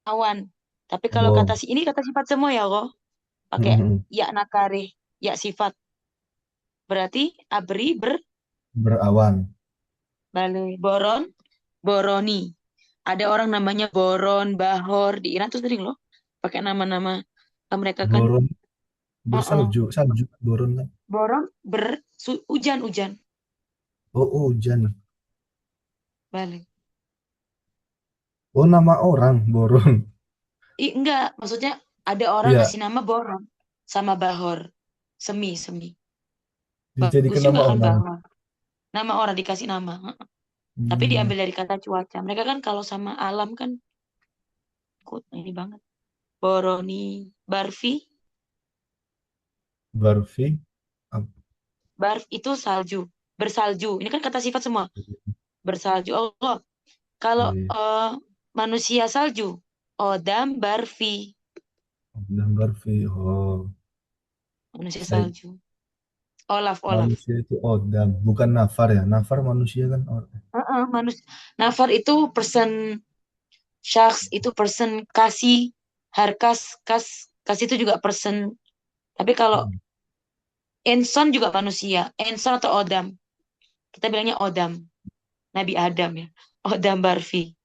Awan. Tapi kalau kata Oh. si ini kata sifat semua ya loh. Pakai Hmm. ya nakare, ya sifat. Berarti abri Berawan. berbalik. Boron, boroni. Ada orang namanya Boron, Bahor di Iran tuh sering loh pakai nama-nama mereka kan. Boron. Oh, Bersalju. Salju. Boron kan. Boron hujan-hujan Oh, oh, hujan. balik. Oh, nama orang. Boron. Enggak, maksudnya ada orang Iya, ngasih nama Boron sama Bahor. Semi, semi. Bagus dijadikan juga nama kan orang. Bahor. Nama orang dikasih nama. Heeh. Tapi Hmm. diambil dari kata cuaca. Mereka kan kalau sama alam kan ini banget. Boroni, Barfi, Barfi. Barf itu salju, bersalju. Ini kan kata sifat semua. Bersalju. Allah. Kalau Iya. manusia salju, Odam Barfi, Dan Barfi. Oh. manusia Saya salju. Olaf, Olaf. manusia itu Odam, bukan Nafar ya. Nafar manusia kan orang. Nafar itu person, syaks itu person, kasih, harkas, kas itu juga person. Tapi kalau Hmm. Enson juga manusia. Enson atau Odam. Kita bilangnya Odam. Nabi Adam ya. Odam Barfi.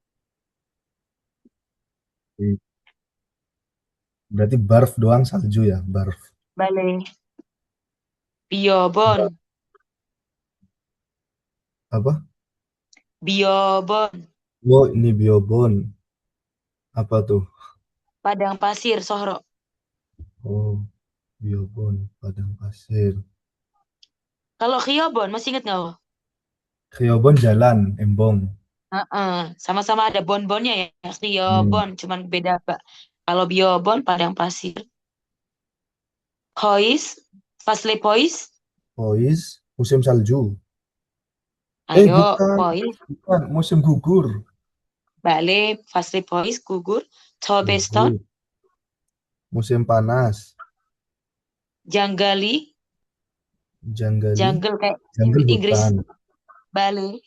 Berarti barf doang salju ya, barf. Balik. Biobon. Apa? Biobon. Oh, ini biobon. Apa tuh? Padang pasir, Sohro. Oh. Biobon, padang pasir. Kalau Khiobon, masih inget nggak? Khiobon jalan, embong. Heeh, sama-sama ada bon-bonnya ya. Hmm. Khiobon, cuman beda, Pak. Kalau Biobon, padang pasir. Pois, Fasle Pois. Pois, musim salju. Ayo, Bukan, Pois. bukan, musim gugur. Bale, Fasle Pois, gugur. Tobeston, Gugur. Musim panas. Janggali, Janggali, jungle kayak jungle Inggris. hutan. Bale,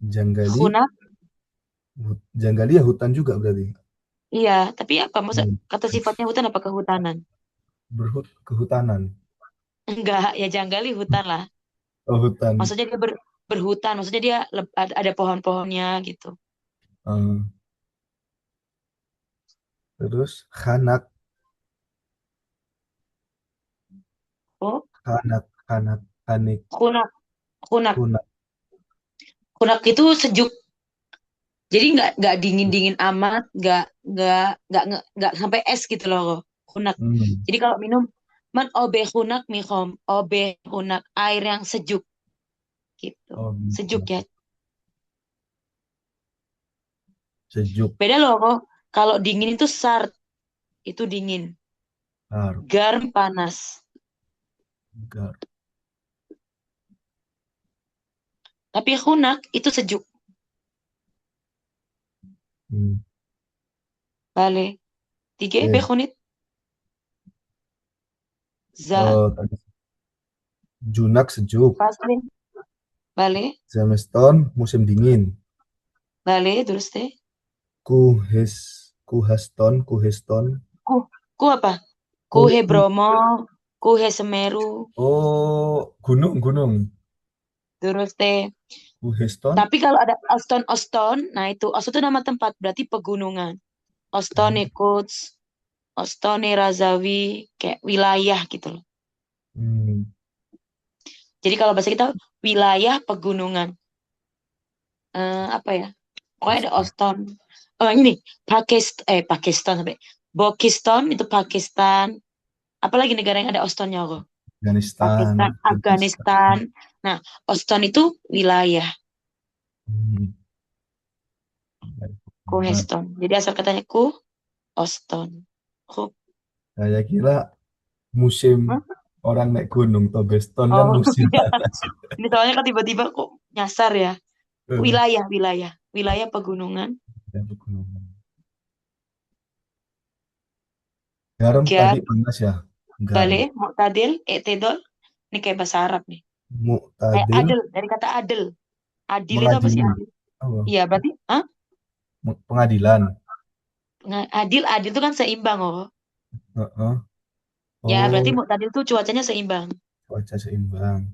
Janggali, Hunak. Janggali ya hutan juga berarti. Iya, tapi apa? Masa Hmm. kata sifatnya hutan apa kehutanan? Kehutanan. Enggak, ya janggali hutan lah. Oh, hutan. Maksudnya dia berhutan, maksudnya dia ada pohon-pohonnya gitu. Eh, terus Khanak, Oh, Khanak, Khanik, Hunak, Hunak. Hunak. Hunak itu sejuk. Jadi nggak dingin-dingin amat, nggak sampai es gitu loh. Hunak. Hmm. Jadi kalau minum man obe hunak mikom, obe hunak air yang sejuk gitu. Oh, Sejuk gitu. ya. Sejuk. Beda loh kok. Kalau dingin itu sart, itu dingin. Har, Garam panas. gar. Tapi hunak itu sejuk. Hmm. Vale. Tiga Oke. behunit. Za Oh, tadi Junak sejuk. Faslim. Vale. Zemeston musim dingin. Vale. Terus teh. Kuhes, Kuheston. Ku, ku apa? Oh, Kuhe Bromo. Kuhe Semeru. oh, gunung. Terus teh. Kuheston. Tapi kalau ada Oston-Oston, nah itu Oston itu nama tempat, berarti pegunungan. Ostone Kots, Ostone Razawi, kayak wilayah gitu loh. Hmm, Jadi kalau bahasa kita wilayah pegunungan. Apa ya? Pokoknya ada pasti. Oston. Oh ini Pakistan sampai Bokistan itu Pakistan. Apalagi negara yang ada Ostonnya kok. Pakistan, Afghanistan, Afghanistan. Kyrgyzstan. Nah, Oston itu wilayah, Hmm, benar. Kuheston. Jadi asal katanya Oston. Ku. Saya kira musim Hah? orang naik gunung, Tobeston kan Oh, musim ya. panas. Ini soalnya kan tiba-tiba kok nyasar ya. Eh, Wilayah pegunungan. dan pegunungan. Garam tadi Gar, panas ya. Bale, Garam. Mu'tadil, I'tidal. Ini kayak bahasa Arab nih. Kayak Mu'tadil, adil, dari kata adil. Adil itu apa sih mengadili. adil? Apa? Iya, berarti, ah, Pengadilan. adil itu kan seimbang, oh. Heeh. Ya, berarti Oh, Mu'tadil itu cuacanya seimbang. cuaca seimbang.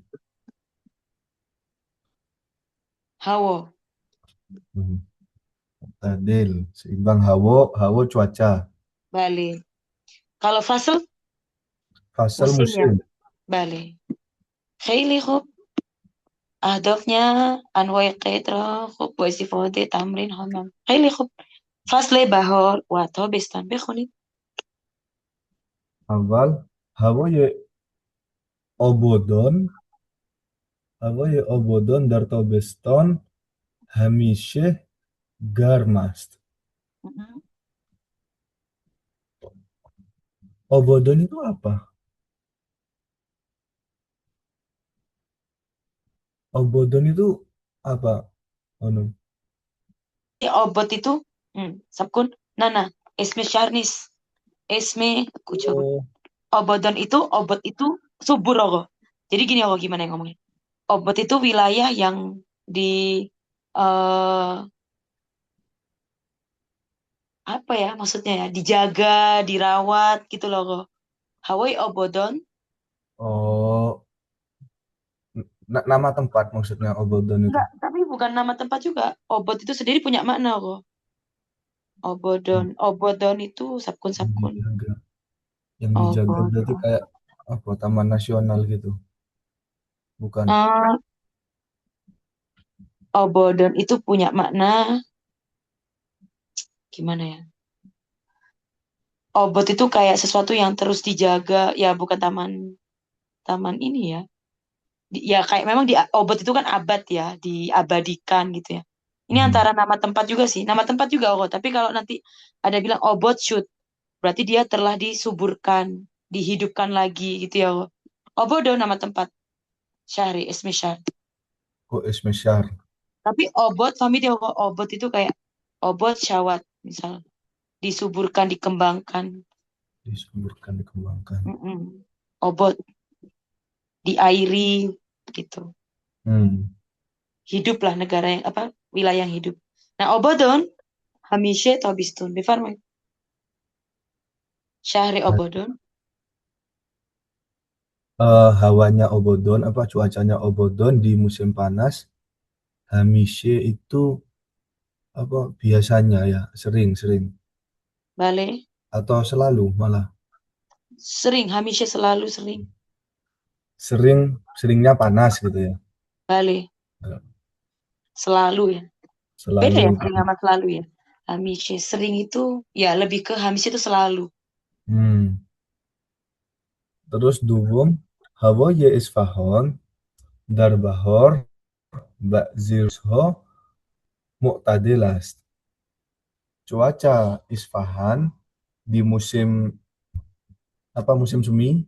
Hawo, Hmm. Mu'tadil, seimbang hawo cuaca. Bale. Kalau fasel, Fasal musim ya, musim. Bale. Khayli khub, ahdafnya, anwai qetra, khub, wa istifade, tamrin, hamam. Khayli khub. Fasle bahor, wato, bestan, bekhoni. Awal hawo ye obodon, hawo ye obodon dartobeston hamishe garmast. Mm-mm. Obodon itu apa? Obodon itu apa? Anu. Obat itu, sabkun, nana, esme syarnis, esme, aku coba. Oh, Obat itu subur aku. Jadi gini aku gimana yang ngomongnya. Obat itu wilayah yang di eh apa ya maksudnya ya, dijaga, dirawat gitu loh kok. Hawaii Obodon, oh, nama tempat maksudnya Obodon itu. enggak, tapi bukan nama tempat juga. Obot itu sendiri punya makna kok. Hmm, Obodon itu yang sabkun-sabkun. dijaga. Yang dijaga berarti Obodon. kayak apa? Taman nasional gitu. Bukan. Eh, Obodon itu punya makna gimana ya? obot itu kayak sesuatu yang terus dijaga, ya bukan taman taman ini ya. Ya kayak memang di obot itu kan abad ya, diabadikan gitu ya. Ini Hmm. antara nama tempat juga sih, nama tempat juga kok. Tapi kalau nanti ada bilang obot shoot, berarti dia telah disuburkan, dihidupkan lagi gitu ya kok. Obodo nama tempat, Syahri, Ismi Syahri. Kok Esmesyar Tapi obot, family kok obot itu kayak obot syawat, misal disuburkan, dikembangkan. disuburkan dikembangkan. Mm-mm. Obot, diairi gitu. Hmm. Hiduplah negara yang apa wilayah yang hidup. Nah, obodon hamishe tobistun بفرمایید شهر obodon Hawanya Obodon apa cuacanya Obodon di musim panas Hamishe itu apa biasanya ya sering-sering balik atau selalu malah sering hamishe selalu sering sering seringnya panas gitu ya. balik Eh, selalu ya beda Selalu ya sering sama selalu ya hamishe sering itu ya lebih ke hamishe itu selalu hmm. Terus dubung hawa ye Isfahan darbahor ba'zirho mu'tadilas. Cuaca Isfahan di musim apa musim semi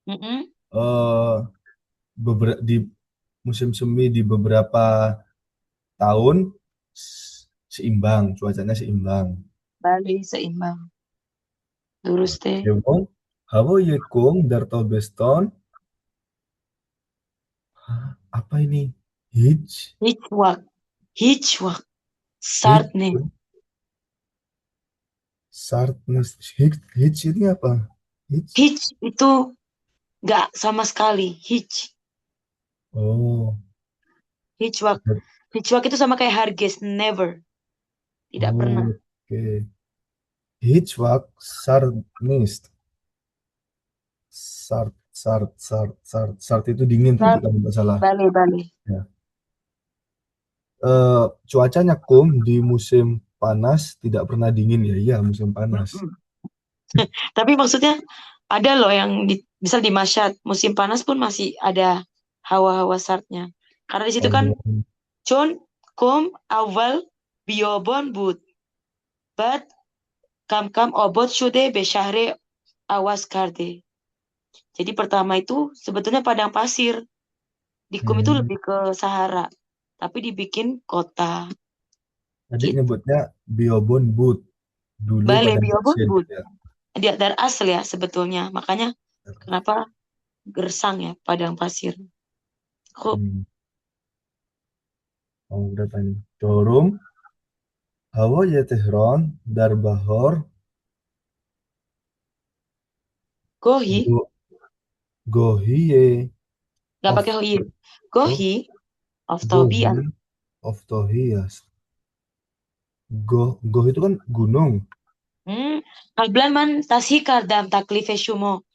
Mm-mm. eh di musim semi di beberapa tahun seimbang, cuacanya seimbang. balik seimbang lurus teh Kevong, hawa yekung darto beston, apa ini? Hitch, hitchwak hitchwak hitch, sartne sharpness, hitch ini apa? Hitch. hitch itu nggak sama sekali Oh, hitchwak hitchwak itu sama kayak harges never tidak pernah oke. Hitchwag, sharpness, sart itu dingin tadi Sar- kalau nggak salah. balik balik Ya. Cuacanya kum di musim panas tidak pernah dingin ya, iya musim panas. Mm-mm. Tapi maksudnya ada loh yang misal di Masyad musim panas pun masih ada hawa-hawa sartnya. Karena di situ kan Oh, John kom awal biobon bud bad kam kam obot shude beshahre awas karde. Jadi pertama itu sebetulnya padang pasir. Di Kum itu hmm. lebih ke Sahara, tapi dibikin kota Tadi gitu. nyebutnya Biobon Boot dulu Bale padang biobon pasir bud. gitu ya. Dia dari asli ya sebetulnya. Makanya kenapa gersang ya padang pasir. Kok Hmm. Oh, berapa ini? Çorum, hava ye Tehran, Darbahor, gohi Go, Gohiye nggak of pakai hoir. oh, Gohi of Tobias. Gohi of Tohiyas. Goh itu kan gunung. Hmm, Kalblan man tashi kardam taklife shumo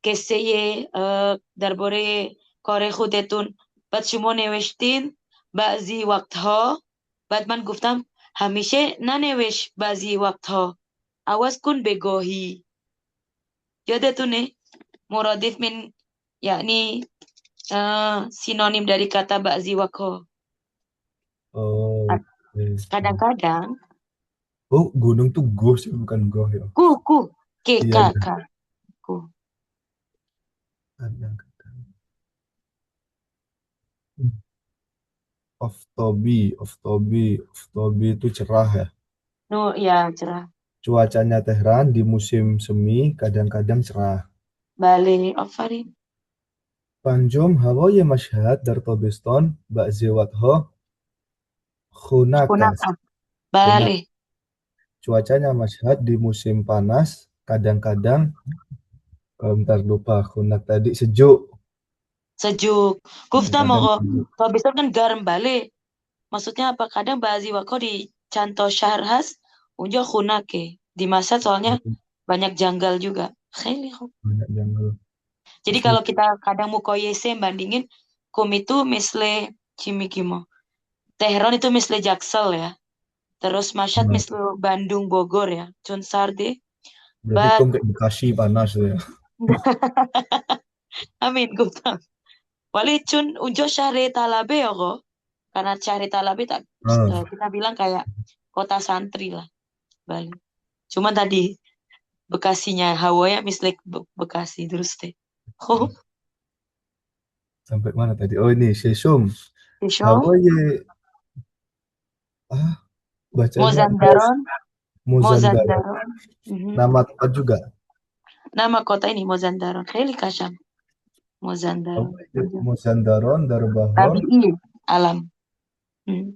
keseye darbore kore khudetun bad shumo neveshtin bazi waqtha bad man guftam hamishe nanevesh bazi waqtha awas kun begohi yadetune muradif min yakni sinonim dari kata bazi waqtha. Oh, oke. Kadang-kadang Oh, gunung tuh goh sih, bukan goh ya. ku ke Iya, iya. kakak ku Kadang-kadang. Of Tobi itu cerah ya. no ya cerah Cuacanya Tehran di musim semi kadang-kadang cerah. balik Ofarin Panjom hawaya Mashhad dar Tobiston ba'zi wadho khunakas. Kunaka Khunak. balik Cuacanya Mashhad di musim panas kadang-kadang bentar lupa khunak tadi sejuk. sejuk. Gufta Kadang moko sejuk. kalau bisa kan garam balik. Maksudnya apa? Kadang bazi wako di canto syahrhas unjo khunake. Di masa soalnya banyak janggal juga. Kheli kok. Banyak jungle. Jadi Terus kalau kita kadang mukoyese bandingin kum itu misle Cimikimo. Tehran itu misle Jaksel ya. Terus Mashhad misle Bandung Bogor ya. Cun Sarde. Berarti Bat, kum kayak Bekasi panas tuh ya. amin gutang. Wali cun ujo syahri talabe ya kok. Karena syahri talabe tak Ah, kita bilang kayak kota santri lah Bali. Cuman tadi Bekasinya Hawanya mislek Bekasi terus deh. Oh, sampai mana tadi? Oh ini Sesum. Show Hawaye, ah bacanya Mozandaron, Mozandaro. Mozandaron. Mhm. Nama tempat juga. Nama kota ini Mozandaron. Heli Kasham, Mozandaron. Hawaye, Mozandaron, Darbahor, Tabi'i alam. Hmm.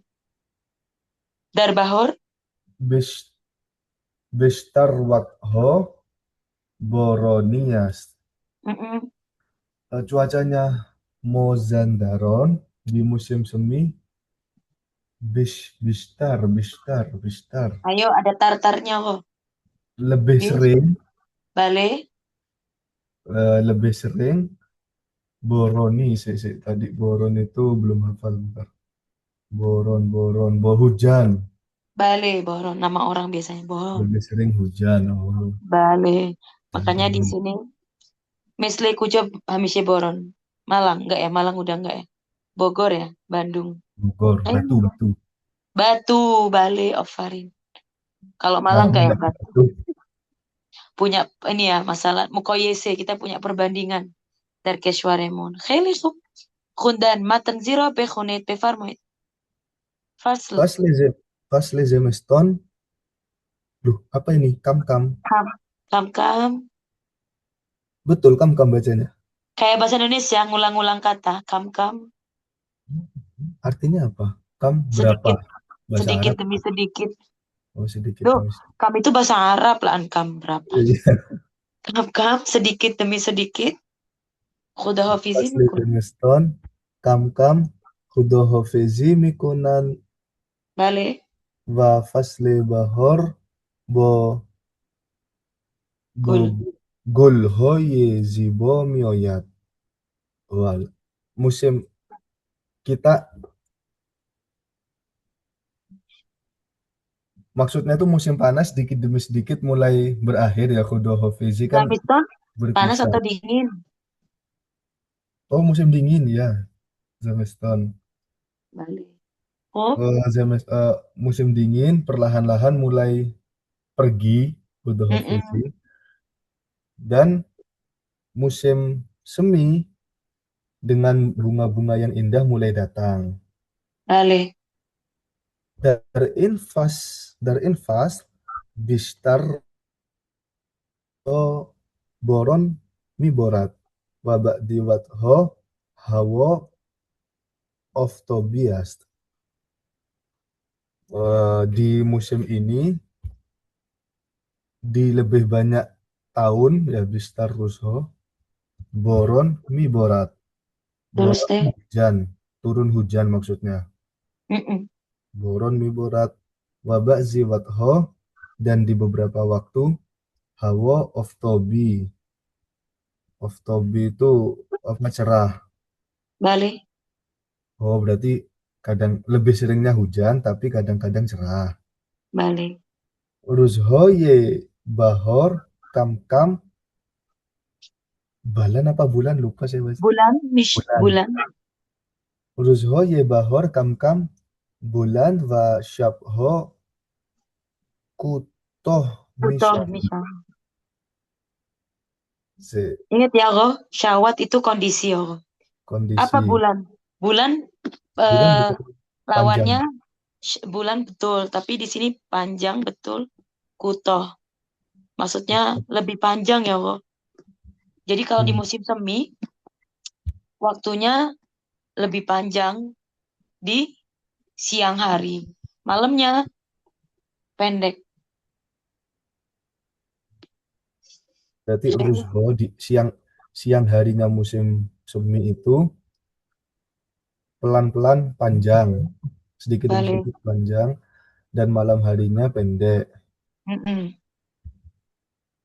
Darbahor, Bish, Bishtarwakho, Boronias. mm-mm. Cuacanya Mozandaron di musim semi Bishtar Ayo ada tartarnya kok. lebih Bis, sering Bale, lebih sering Boroni sih tadi Boron itu belum hafal bentar. Hujan Bale, Boron. Nama orang biasanya Boron. lebih sering hujan. Oh, Bale. Makanya di hujan. sini Mesle Kujo Hamishe Boron. Malang, enggak ya? Malang udah enggak ya? Bogor ya? Bandung. Bogor Eh, Batu. Batu, Bale of Farin. Kalau Malang Malang kayak nggak Batu. Batu. Punya ini ya masalah Mukoyese kita punya perbandingan در کشورمون خیلی خوب خوندن متن زیرا بخونید بفرمایید فصل Fasle Fasle Zemeston. Duh, apa ini? Kam. kam kam kam Betul kam bacanya. kayak bahasa Indonesia ngulang-ngulang kata kam kam Artinya apa? Kam berapa? sedikit Bahasa sedikit Arab. demi sedikit Oh, sedikit tuh demi kam itu bahasa Arab lah kam berapa sedikit. kam kam sedikit demi sedikit khuda hafizin Fasli kun Finiston, Kam, Hudofezi Mikunan, balik Va Fasli Bahor, Bo, Bo, kul Gulhoye Zibo Mioyat. Wal. Musim kita, maksudnya tuh musim panas sedikit demi sedikit mulai berakhir ya. Hudofezi kan Zamiston panas berkisar. atau dingin Oh, musim dingin ya, Zemeston. balik oh Musim dingin perlahan-lahan mulai pergi, Hudofezi. mm-mm. Dan musim semi dengan bunga-bunga yang indah mulai datang. Balik Darin fas Bishtar Boron Miborat Wabak Diwat Ho Hawo of Tobias. Di musim ini di lebih banyak tahun ya Bishtar Rusho Boron Miborat. terus Boron deh hujan, turun hujan maksudnya. mm-mm. Boron Miborat Wabak Ziwat Ho dan di beberapa waktu Hawa of Tobi itu apa cerah. Balik Oh, berarti kadang lebih seringnya hujan tapi kadang-kadang cerah. balik Ruzhoye Bahor Kam Balan apa bulan lupa saya bahasa. bulan Bulan. bulan Ruzhoye Bahor Kam bulan va Syabho Kutoh Betul, Mishan. misal. Se- Ingat ya, Roh, syawat itu kondisi, Roh. Apa Kondisi bulan? Bulan bulan eh, betul panjang. lawannya bulan betul, tapi di sini panjang betul. Kutoh, maksudnya lebih panjang ya, Roh. Jadi kalau di Hmm. musim semi, waktunya lebih panjang di siang hari. Malamnya pendek. Berarti Ruzho di siang siang harinya musim semi itu pelan-pelan panjang, sedikit demi Balik. sedikit panjang, dan malam harinya pendek. Mm-mm.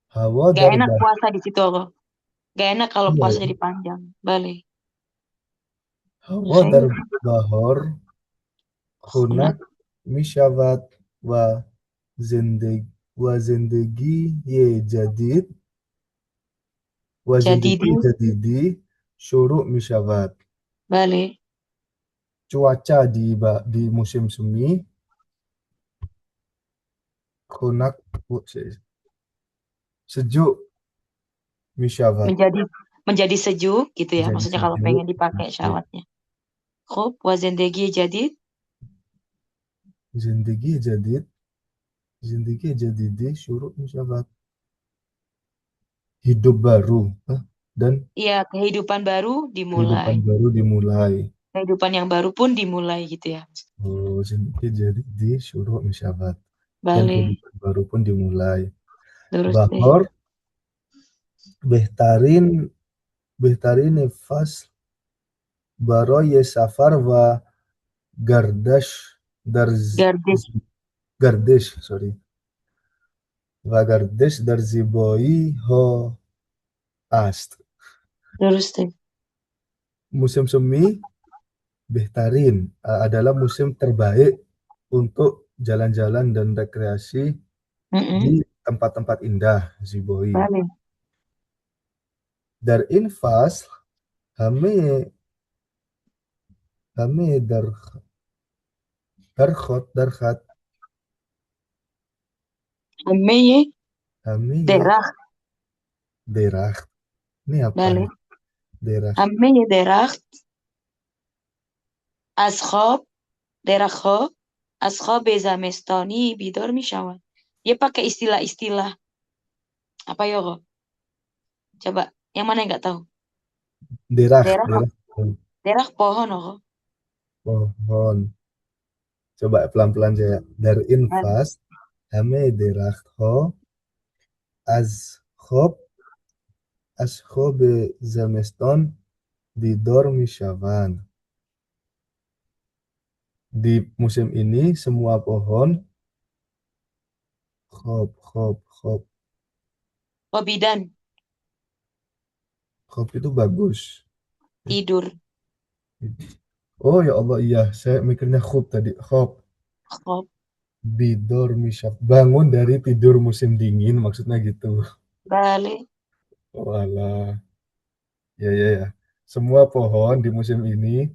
Hawa Gak enak darbah, puasa di situ, Roh. Gak enak kalau iya, puasa ya. jadi panjang. Balik. Hawa Khair. darbahor, Khunat. hunat, misyavat, wa zindig. Wa zindagi ye jadid. Wa Jadi zindagi jadidi syuruk misyabat. balik. Cuaca di musim semi konak sejuk misyabat. Menjadi menjadi sejuk gitu ya. Menjadi Maksudnya kalau sejuk. pengen dipakai Ya. syawatnya. Khub wa zindagi jadid. Zindagi jadid. Zindagi jadidi syuruk misyabat. Hidup baru. Dan Iya, kehidupan baru dimulai. kehidupan baru dimulai. Kehidupan yang baru pun dimulai gitu ya. Oh, jadi di syuruk misyabat. Dan Balik. kehidupan baru pun dimulai. Terus deh. Bahor behtarin behtarin fas baroye safar wa gardash darz Gardis. gardish sorry wa gardish darziboi ho ast. Terus deh. Musim semi behtarin adalah musim terbaik untuk jalan-jalan dan rekreasi di Mm-mm. tempat-tempat indah Ziboi. Balik. Dar infas hame hame darkhat Namanya hame ye derah. derah. Ini apa Balik. nih? Derah. Namanya derah. Ashab. Derahho. Ashab bezamestani bidor misyawan. Dia pakai istilah-istilah. Apa ya kok? Coba. Yang mana yang nggak tahu? Derah, Derah. derah. Derah pohon kok. Pohon. Coba pelan-pelan saya. Dar infas hame derah ho azkhob azkhob zameston bidor misyawan. Di musim ini semua pohon khop Bidan. khop itu bagus. Tidur. Oh ya Allah, iya, saya mikirnya khub tadi. Khop Khop. bidor misyaf. Bangun dari tidur musim dingin maksudnya gitu. Balik. Walah, ya ya ya. Semua pohon di musim ini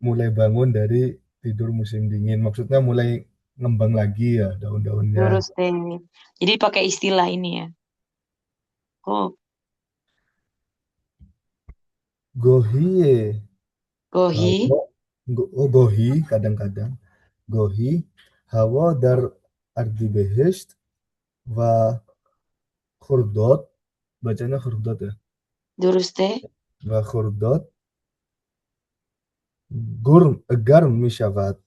mulai bangun dari tidur musim dingin. Maksudnya mulai ngembang lagi ya daun-daunnya. Terus deh. Jadi pakai istilah ini ya. Khop. Gohiye Gohi. hawa gohi kadang-kadang gohi hawa dar ardi behest wa khurdot, bacanya khurdot ya, Terus deh. wa khurdot gurm garm mishavat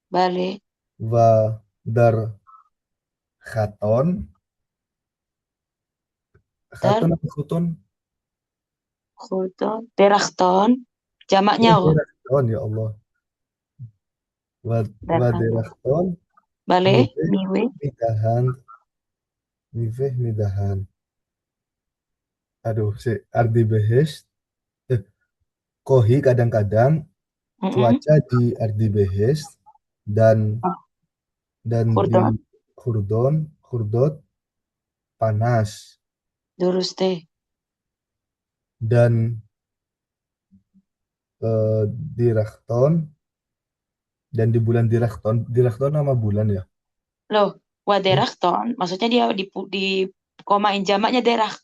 Balik. wa dar khaton Dar. khaton apa khuton. Khurton. Derachton. Jamaknya Oh kok. derakton ya Allah. Wa Derachton. derakton Balik. miveh Miwe. midahan miveh midahan. Aduh si ardi behest eh, kohi kadang-kadang Mm-mm. cuaca di ardi behest dan Oh, di Khurton. Khurdot panas Terus deh. dan di Rakton dan di bulan Dirakton nama bulan ya. Loh. Oh, Waderachton. Maksudnya dia di komain jamaknya derach.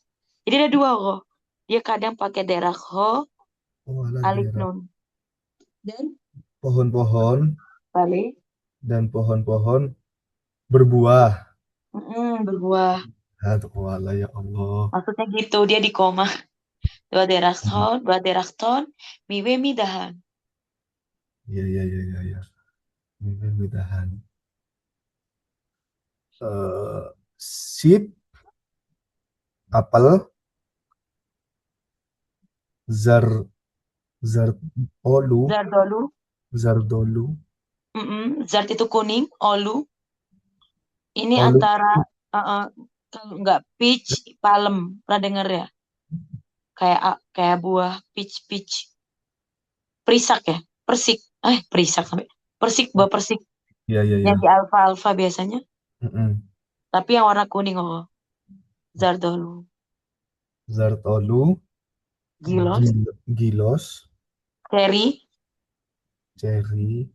Jadi ada dua kok. Dia kadang pakai derach ho. oh alah Alif Dirak. nun. Dan Pohon-pohon balik. dan pohon-pohon berbuah. Mm-mm, berbuah. Aduh, walah ya Allah. Maksudnya gitu. Dia di koma. Dua derachton. Dua derachton. Miwe midahan. Iya iya iya iya iya. Mudah-mudahan. Sip, apel, zar zar olu, Zardolu. zardolu, Zard itu kuning. Olu. Ini olu. antara kalau nggak peach, palem. Pernah denger ya? Kayak buah peach peach. Perisak ya? Persik. Perisak sampai. Persik, buah persik. Iya iya iya. Yang di alfa-alfa biasanya. Mm-mm. Tapi yang warna kuning oh. Zardolu. Zartolu, Gilos. Gilos, Cherry. Cherry,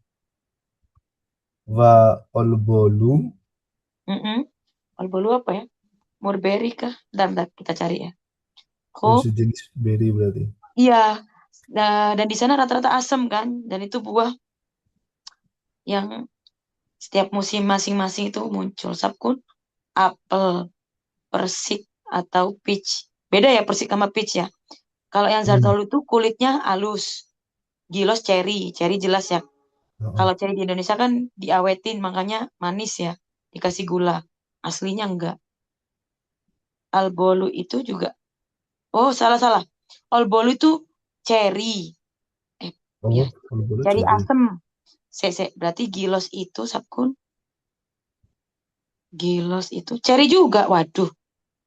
Va Olbolu, Mm-mm. Albolu apa ya? Mulberry kah? Bentar, kita cari ya. oh Kok sejenis beri berarti. iya. Dan di sana rata-rata asam kan. Dan itu buah yang setiap musim masing-masing itu muncul. Sabkun, apel, persik, atau peach. Beda ya persik sama peach ya. Kalau yang Hmm. Zartolu itu kulitnya halus. Gilos cherry. Cherry jelas ya. Oh, Kalau cherry di Indonesia kan diawetin, makanya manis ya. Dikasih gula. Aslinya enggak. Albolu itu juga. Oh, salah-salah. Albolu itu cherry. Eh, ya. oh, Olbolu Cherry cherry. asem. Berarti gilos itu, Sabkun. Gilos itu. Cherry juga. Waduh.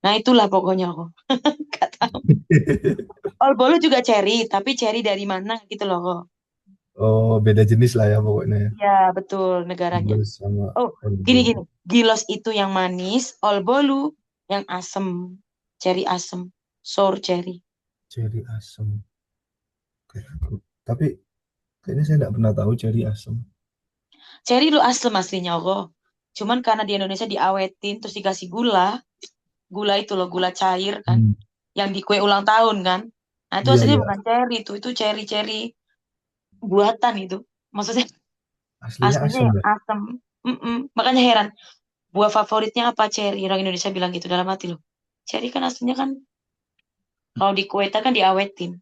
Nah, itulah pokoknya aku. Gak tahu. Albolu juga cherry. Tapi cherry dari mana gitu loh. Oh, beda jenis lah ya pokoknya ya. Ya, betul negaranya. Gilos sama Oh, Olbolu. gini-gini. Gilos itu yang manis, Olbolu yang asem. Cherry asem. Sour cherry. Cherry asam. Oke. Tapi kayaknya saya nggak pernah tahu cherry asam. Cherry lu asem aslinya kok. Cuman karena di Indonesia diawetin terus dikasih gula, gula itu loh, gula cair kan, Hmm. yang di kue ulang tahun kan. Nah, itu Iya, aslinya iya. bukan cherry itu cherry-cherry buatan itu. Maksudnya Aslinya aslinya asam yang ya. asem. Mm-mm. Makanya heran, buah favoritnya apa cherry? Orang Indonesia bilang gitu dalam hati loh. Cherry kan aslinya kan kalau di kue kan diawetin.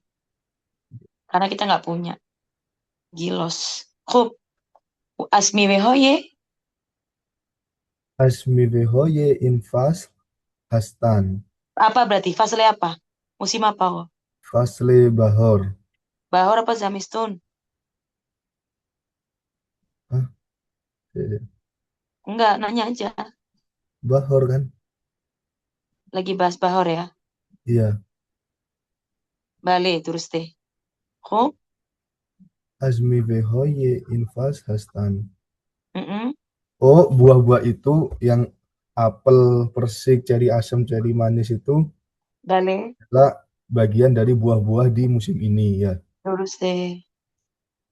Karena kita nggak punya. Gilos. Kop. Asmi wehoye. Asmi behoye infas hastan. Apa berarti? Fasle apa? Musim apa kok? Fasle bahor. Bahor apa zamistun? Hah? Iya. Enggak, nanya aja. Bahor kan? Lagi bahas bahor ya. Iya. Bale, terus deh. Kok? Asmi behoye infas hastan. Mm-mm. Oh, buah-buah itu yang apel, persik, ceri asam, ceri manis itu Bale, adalah bagian dari buah-buah di musim ini ya. terus deh.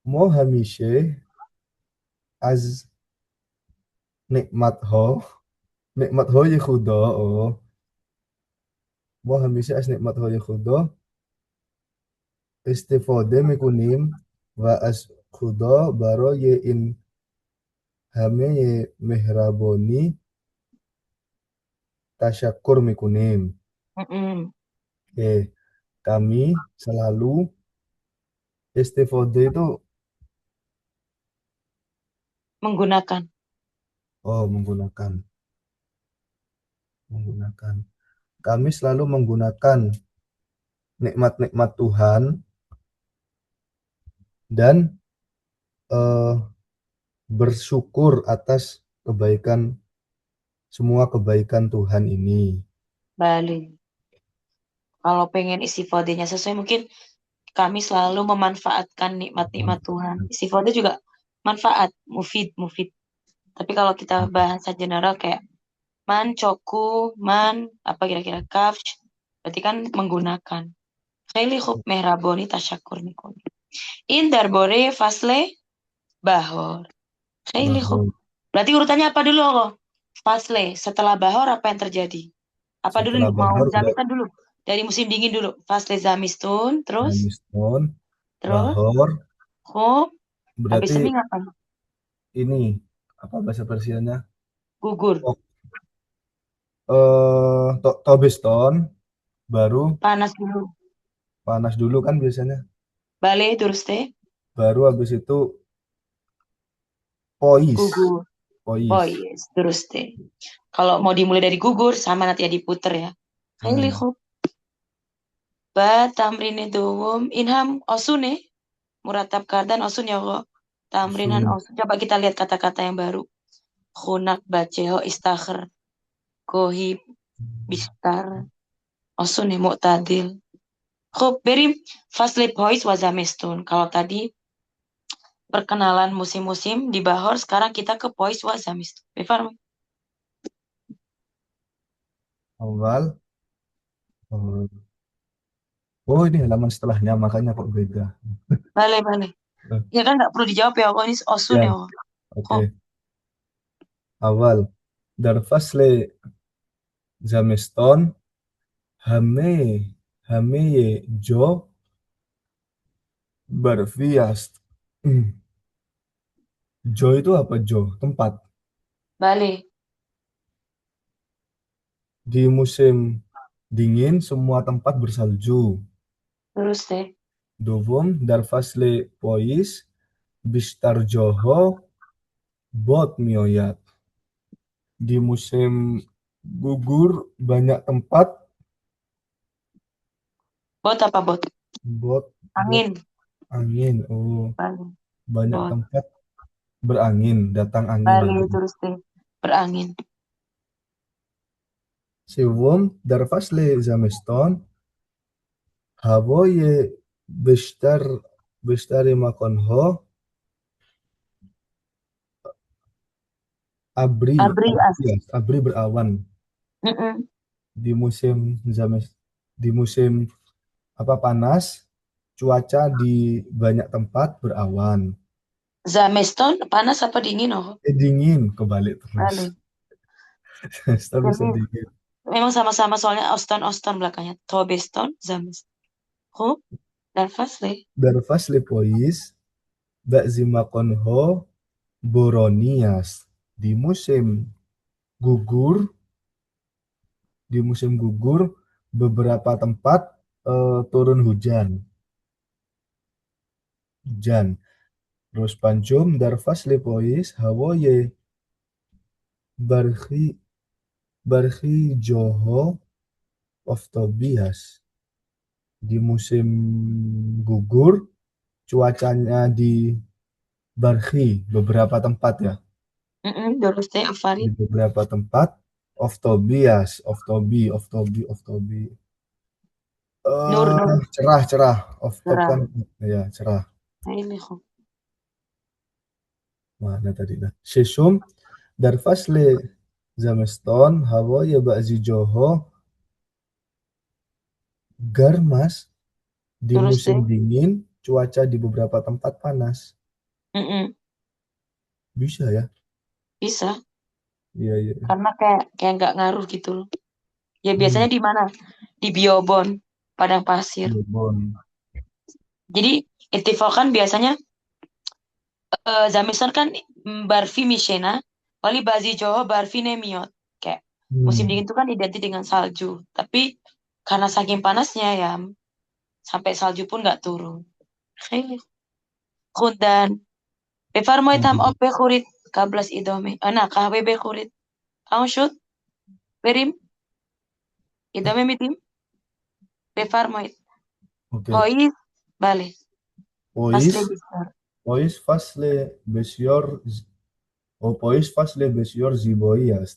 Mo hamishe az nikmat ho, nikmat ho ye khudo. Oh, mo hamishe az nikmat ho ye khudo. Istifode mikunim wa az khudo baro ye in hame ye mehraboni tasyakur mikunim. Mm-mm. Oke, kami selalu istifode itu Menggunakan. oh menggunakan. Kami selalu menggunakan nikmat-nikmat Tuhan dan eh, bersyukur atas kebaikan semua kebaikan Tuhan ini. Bale. Kalau pengen istifadenya sesuai, mungkin kami selalu memanfaatkan nikmat-nikmat Tuhan. Istifada juga manfaat, mufid, mufid. Tapi kalau kita bahasa general kayak man, coku, man, apa kira-kira kaf, berarti kan menggunakan. Khaili khub mehraboni tasyakur nikun. Indar bore fasle bahor. Khaili khub. Bahwa Berarti urutannya apa dulu kok? Fasle. Setelah bahor apa yang terjadi? Apa dulu setelah nih? Mau Bahar udah zamistan dulu. Dari musim dingin dulu. Fasle zamistun. Terus? Zamiston, Terus? Bahor, Khub. Habis berarti semi ngapain? ini apa bahasa Persianya? Gugur. Oh, Tobeston, baru Panas dulu. panas dulu kan biasanya. Bale terus teh. Baru habis itu pois, Gugur. Oh pois. yes. Terus teh. Kalau mau dimulai dari gugur, sama nanti ya diputer ya. Khaili Hmm, khub. Ba tamrin duwum inham osune. Muratab kardan osun ya kok. Tamrinan Sun. osun. Coba kita lihat kata-kata yang baru. Khunak baceho istakhr. Kohib bistar. Osun ya mu'tadil. Khub berim faslip hois wazamestun. Kalau tadi perkenalan musim-musim di Bahor, sekarang kita ke Pois wazamestun. Befar. Awal. Oh, oh, ini halaman setelahnya, makanya kok beda. Bale, bale. Eh, Ya kan nggak perlu dijawab ya, kok ini osun Ya, ya, kok. Kok, oke. Awal. Dar fasle Zameston hame hame ye jo barfiast. Jo itu apa Jo? Tempat. bale. Di musim dingin semua tempat bersalju. Terus deh. Dovom dar fasle pois bistar joho bot mioyat. Di musim gugur banyak tempat Bot apa bot? bot bot Angin. angin. Oh, Bale. banyak Bot. tempat berangin, datang angin Bale, gitu. terus deh. Berangin. Sivom dar fasle zameston havoye bestar bestari makonho abri Abri abri, as. ya, abri berawan Mm-mm. di musim zames di musim apa panas cuaca di banyak tempat berawan. Zameston panas apa dingin, oh? Dingin kebalik terus. Bale. Semester bisa Jadi dingin. memang sama-sama soalnya Oston belakangnya. Tobeston, Zameston. Oh, dan Fasle. Darfas Lepois Bakzimakonho Boronias di musim gugur di musim gugur beberapa tempat turun hujan. Terus Pancum Darfas Lepois Hawoye Barhi Barhi Joho Oftobias di musim gugur cuacanya di Barhi beberapa tempat ya Mm-mm, terus deh di Afarin. beberapa tempat Oftobi Nur, Nur. cerah cerah off top Cerah. kan ya cerah. Nah, ini kok. Mana tadi nah Shishum dar fasle Zameston Hawa ya Ba'zi Joho Garmas di Terus musim deh. dingin cuaca di beberapa tempat panas. Mm-mm, Bisa ya. bisa. Iya iya. Karena kayak nggak ngaruh gitu loh. Ya Hmm, biasanya di mana? Di Biobon, Padang Pasir. iya, Bon. Jadi Irtifokan biasanya Zamison kan Barfi Mishena, Wali Bazi Joho Barfi Nemiot. Kayak musim Hmm. dingin itu kan identik dengan salju. Tapi karena saking panasnya ya sampai salju pun nggak turun. Oke. Kundan Befarmoitam Hmm. ope kurit kablas idome. Ana kahwebe kurit. Ang shoot berim idome mitim befarmoit. Oke. Hoi bale. Pas Pois lagi start. Pois fasle besior Pois fasle besior ziboias.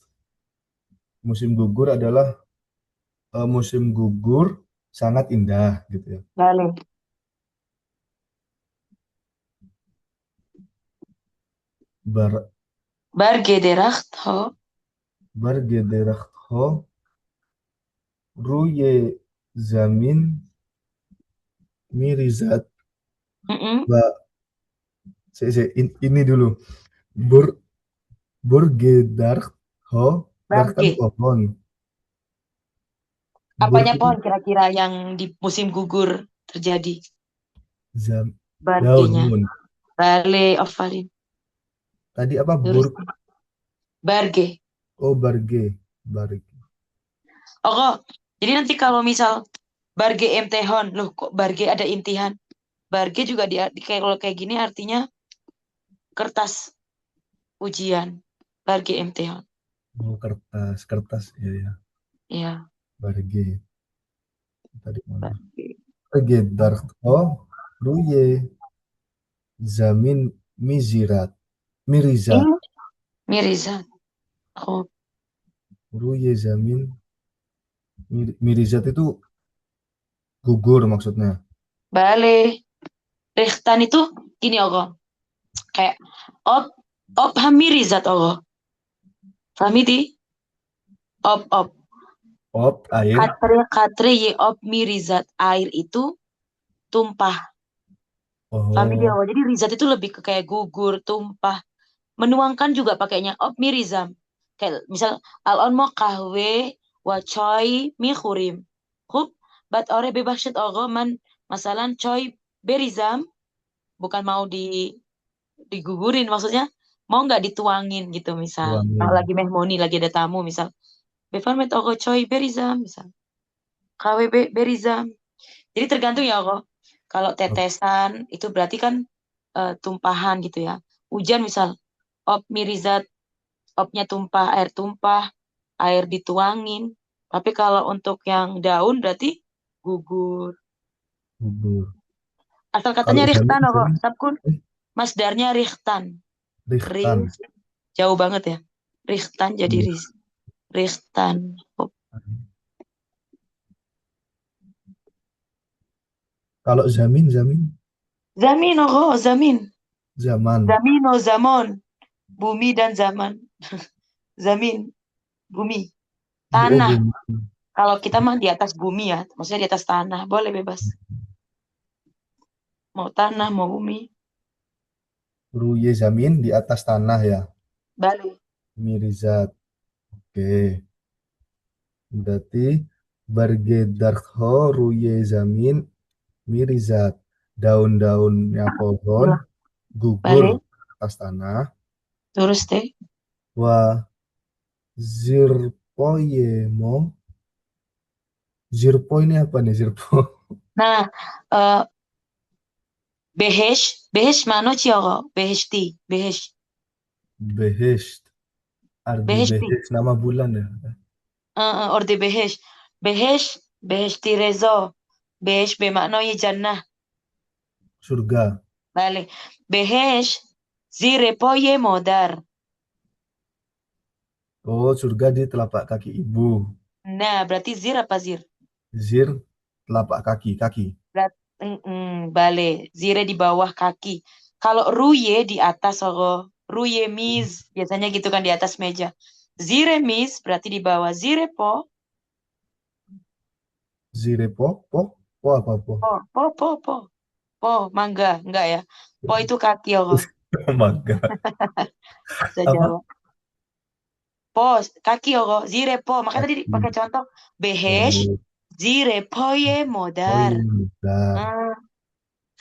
Musim gugur adalah musim gugur sangat indah gitu ya. Bale. Bar Bargederacht ho. Bergederacht ho Ruye Zamin Mirizat Mm-mm. Ba ini dulu Bur Burgedarcht ho Dark kan Barge. pohon. Burg Apanya itu pohon kira-kira yang di musim gugur terjadi? zam, Bargenya. daun. Bale Ovalin. Tadi apa Terus Burg? barge. Oh Barge. Barge. Oh, jadi nanti kalau misal barge emtehon, loh kok barge ada intihan? Barge juga kayak kalau kayak gini artinya kertas ujian. Barge emtehon. Oh kertas kertas ya ya. Ya, Barge. Tadi mana? barge. Bargedarcht ho Ruye Zamin Mizirat. Mirizat. Ini Mirizat. Oh, Ruye Zamin Mirizat itu gugur maksudnya. bale. Rehtan itu gini Allah. Kayak op op hamirizat Allah. Fahmi di? Op op. Op, air. Katre katre ye op mi rizat. Air itu tumpah. Familiar. Oh, Jadi rizat itu lebih ke kayak gugur, tumpah. Menuangkan juga pakainya op mi rizam. Kayak misal alon mau kahwe wa choy mi khurim. Hub, bat ore bebas shit ogo man masalan choy berizam bukan mau digugurin maksudnya mau nggak dituangin gitu misal. Kalau tuangin. lagi mehmoni lagi ada tamu misal. Befan met ogo choy berizam misal. Kahwe berizam. Jadi tergantung ya kok. Kalau Oh, tetesan itu berarti kan tumpahan gitu ya. Hujan misal op mirizat, opnya tumpah, air dituangin. Tapi kalau untuk yang daun berarti gugur. gugur. Asal katanya Kalau rihtan jamin, kok, jamin. sabkun. Eh, Masdarnya rihtan. Rih, Rihtan. jauh banget ya. Rihtan jadi Iya. rihtan. Oh, Kalau zamin, zamin. zamin, oh, zamin. Zaman. Zamino, zamon. Bumi dan zaman. Zamin, bumi. Oh, Tanah. bumi. Kalau kita mah di atas bumi ya, maksudnya di atas tanah, boleh bebas. Mau tanah, mau bumi, Ruye zamin di atas tanah ya. balik. Mirizat. Oke. Berarti Bargedarho ruye zamin mirizat. Daun-daunnya pohon Ya, gugur balik. atas tanah. Terus deh. Wa zirpoyemo. Zirpo ini apa nih zirpo? Nah, eh behesh, behesh mano cioko, beheshti, behesh, Behesht. Ardi beheshti, Behesht nama bulan ya. orde behesh, behesh, beheshti rezo, behesh bemakna ye jannah, Surga. balik. Behesh, zirepoye modar. Oh, surga di telapak kaki ibu. Nah, berarti zir apa zir? Zir telapak kaki, kaki. Bale, zire di bawah kaki. Kalau ruye di atas, oh, ruye mis, biasanya gitu kan di atas meja. Zire mis berarti di bawah. Zire po, Zirepo, po apa po? po, mangga, enggak ya. Po itu kaki, oh, Mangga. bisa Apa? jawab. Po, kaki, oh, zire po. Makanya tadi Kaki. pakai contoh. Behesh, Oh, zire po ye oh modar. iya, bentar. Ah,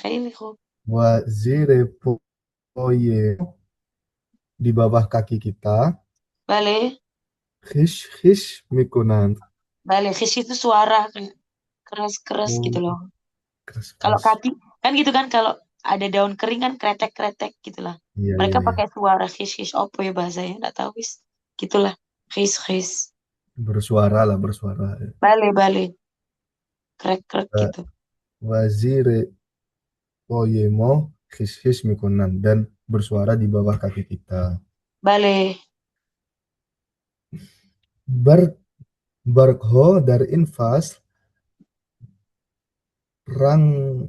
kayak ini kok. Wa zirepo ye di bawah kaki kita. Bale, Hish, hish, mikunan. bale, khish itu suara kayak keras-keras gitu Oh, loh. Kalau keras-keras. kaki kan gitu kan kalau ada daun kering kan kretek-kretek gitulah. Iya, iya, Mereka iya. pakai suara hiss apa ya bahasanya nggak tahu wis. Gitulah. Hiss. Bersuara lah, bersuara. Bale krek-krek Wa gitu. Wazire Poyemo hish, hish, mikunan. Dan bersuara di bawah kaki kita. Bale Bar Barkho dari infas rang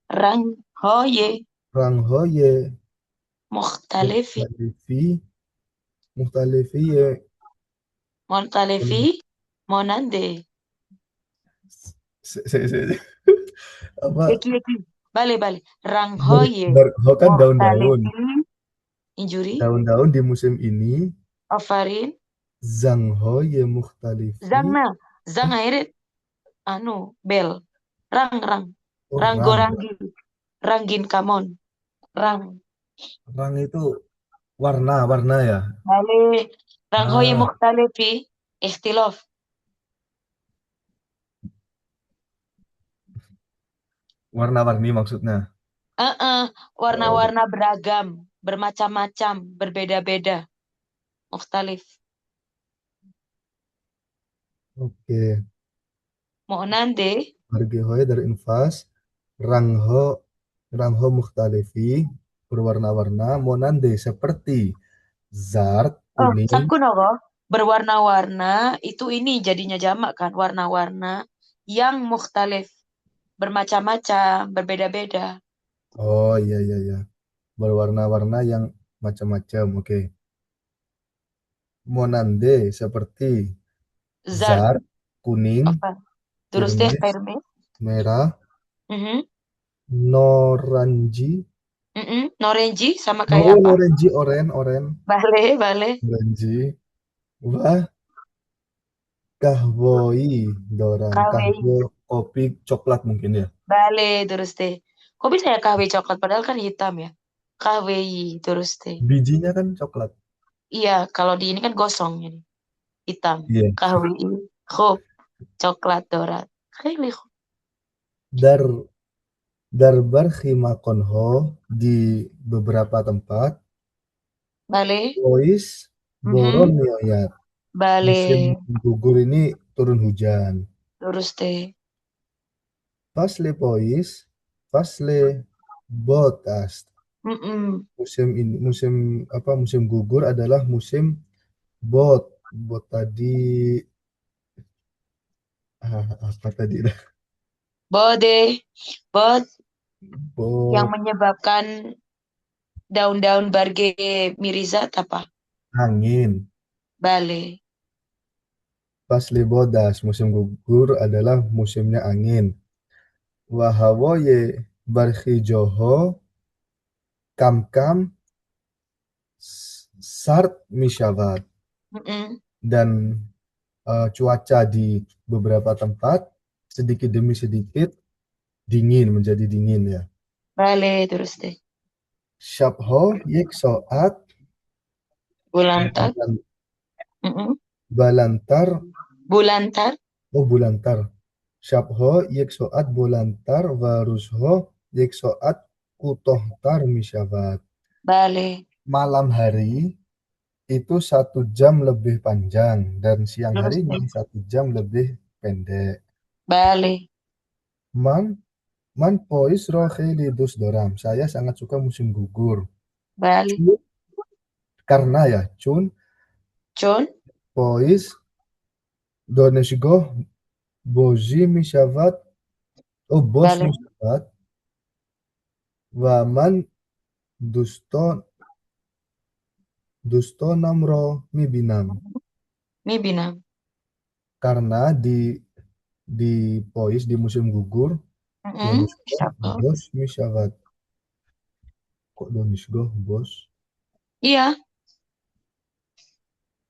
rang hoye ranghoye mukhtalifi muhtalifi muhtalifi ye muhtalifi monande se- apa eki bale rang hoye Barkho kan daun-daun mukhtalifi injuri daun-daun di musim ini afarin Zhangho ye mukhtalifi zangna zang akhirnya anu bel rang orang ranggi ranggin kamon rang orang itu warna-warna ya. bale rang hoye Ah, mukhtalifi ikhtilaf warna-warni maksudnya. eh Oh, warna-warna beragam bermacam-macam berbeda-beda mukhtalif oke. mau nanti Margihoy dari infas Rangho Rangho mukhtalifi berwarna-warna monande seperti zard oh kuning. sakun apa berwarna-warna itu ini jadinya jamak kan warna-warna yang mukhtalif bermacam-macam berbeda-beda Oh iya iya iya. Berwarna-warna yang macam-macam. Oke. Monande seperti Zard Zar, kuning, apa? Terus deh, Irmis, Hermes. merah, Mhm. noranji, Norenji sama no, kayak apa? noranji, oren, Bale, bale. oranji, wah, kahwoi, dorang, KWI. kahwo, kopi, coklat mungkin ya. Bale, terus deh. Kok bisa ya KW coklat? Padahal kan hitam ya. KWI, terus deh. Bijinya kan coklat. Iya, kalau di ini kan gosong ini. Hitam. Iya. KWI. Kop, coklat, dorat. Really. Dar Darbar Khimakonho di beberapa tempat, Bale. Lois Boron Mhm. Mioyat. Bale, Musim gugur ini turun hujan. terus deh. Fasle Pois, Fasle Botast. Mm-mm. Musim ini musim gugur adalah musim bot. Bot tadi apa tadi dah? Bode, bot yang Bot menyebabkan daun-daun barge mirizat apa? angin. Bale. Fasle Bodas, musim gugur adalah musimnya angin. Wahawoye Barhi Joho Kam-kam Sart Mishavat, Mm-mm. dan cuaca di beberapa tempat sedikit demi sedikit dingin, menjadi dingin ya. Bale, terus deh. Syabho yek soat Bulantar. balan- Mm-mm. balantar, Bulantar. oh bulantar. Syabho yek soat bulantar warusho yek soat kutohtar mishavat. Bale, Malam hari itu 1 jam lebih panjang dan siang terus harinya deh. 1 jam lebih pendek. Bale, Man Man pois roheli dus doram. Saya sangat suka musim gugur. bale. Cun, karena ya, cun John, pois doneshgoh bozi mishavat, oh bos bale. mishavat, waman dusto dusto namro mibinam. Mi binam. Karena di pois di musim gugur Mm-mm. doneshgoh Siapa? bos mishavat. Kok doneshgoh bos? Iya,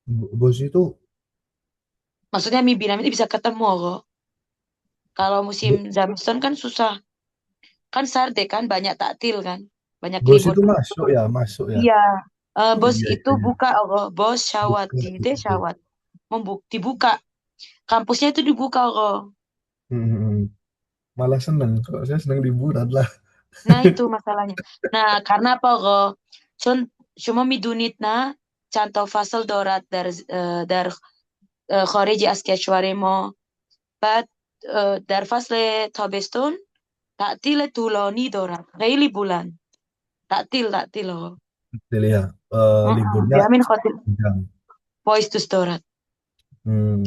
Bos itu maksudnya mi binam ini bisa ketemu kok. Kalau musim Zamstone kan susah. Kan sarde kan banyak taktil kan. Banyak bos libur. itu masuk ya, masuk ya. Iya, Oh bos iya itu iya iya. buka Allah, bos syawat Buka di deh itu. syawat dibuka, kampusnya itu dibuka Allah. Hmm. Malah seneng. Kalau saya seneng liburan lah. Nah itu masalahnya. Nah karena apa Allah? Cuma midunitna canto fasal dorat dar خارج از کشور ما بعد در فصل تابستون تعطیل طولانی دارد خیلی بلند تعطیل آقا Jadi ya, liburnya به همین خاطر panjang. پایستوس دارد Hmm,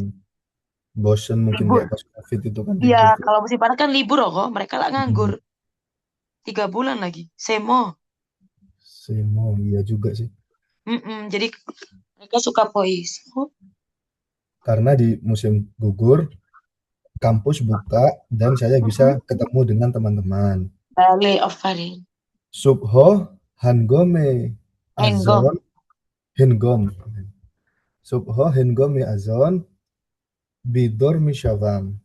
bosen mungkin libur. kayak pas COVID itu kan Iya, libur tuh. kalau musim panas kan libur kok. Mereka lah nganggur Hmm, 3 bulan lagi. Semo. Semo, iya juga sih. Jadi mereka suka pois. Oh, Karena di musim gugur, kampus buka dan saya bisa mm-mm. ketemu dengan teman-teman. Bale Ofarin. Subho, Hangome, Enggom. Azon, Hingom. Subho, Hingome, Azon, Bidor, Mishavam.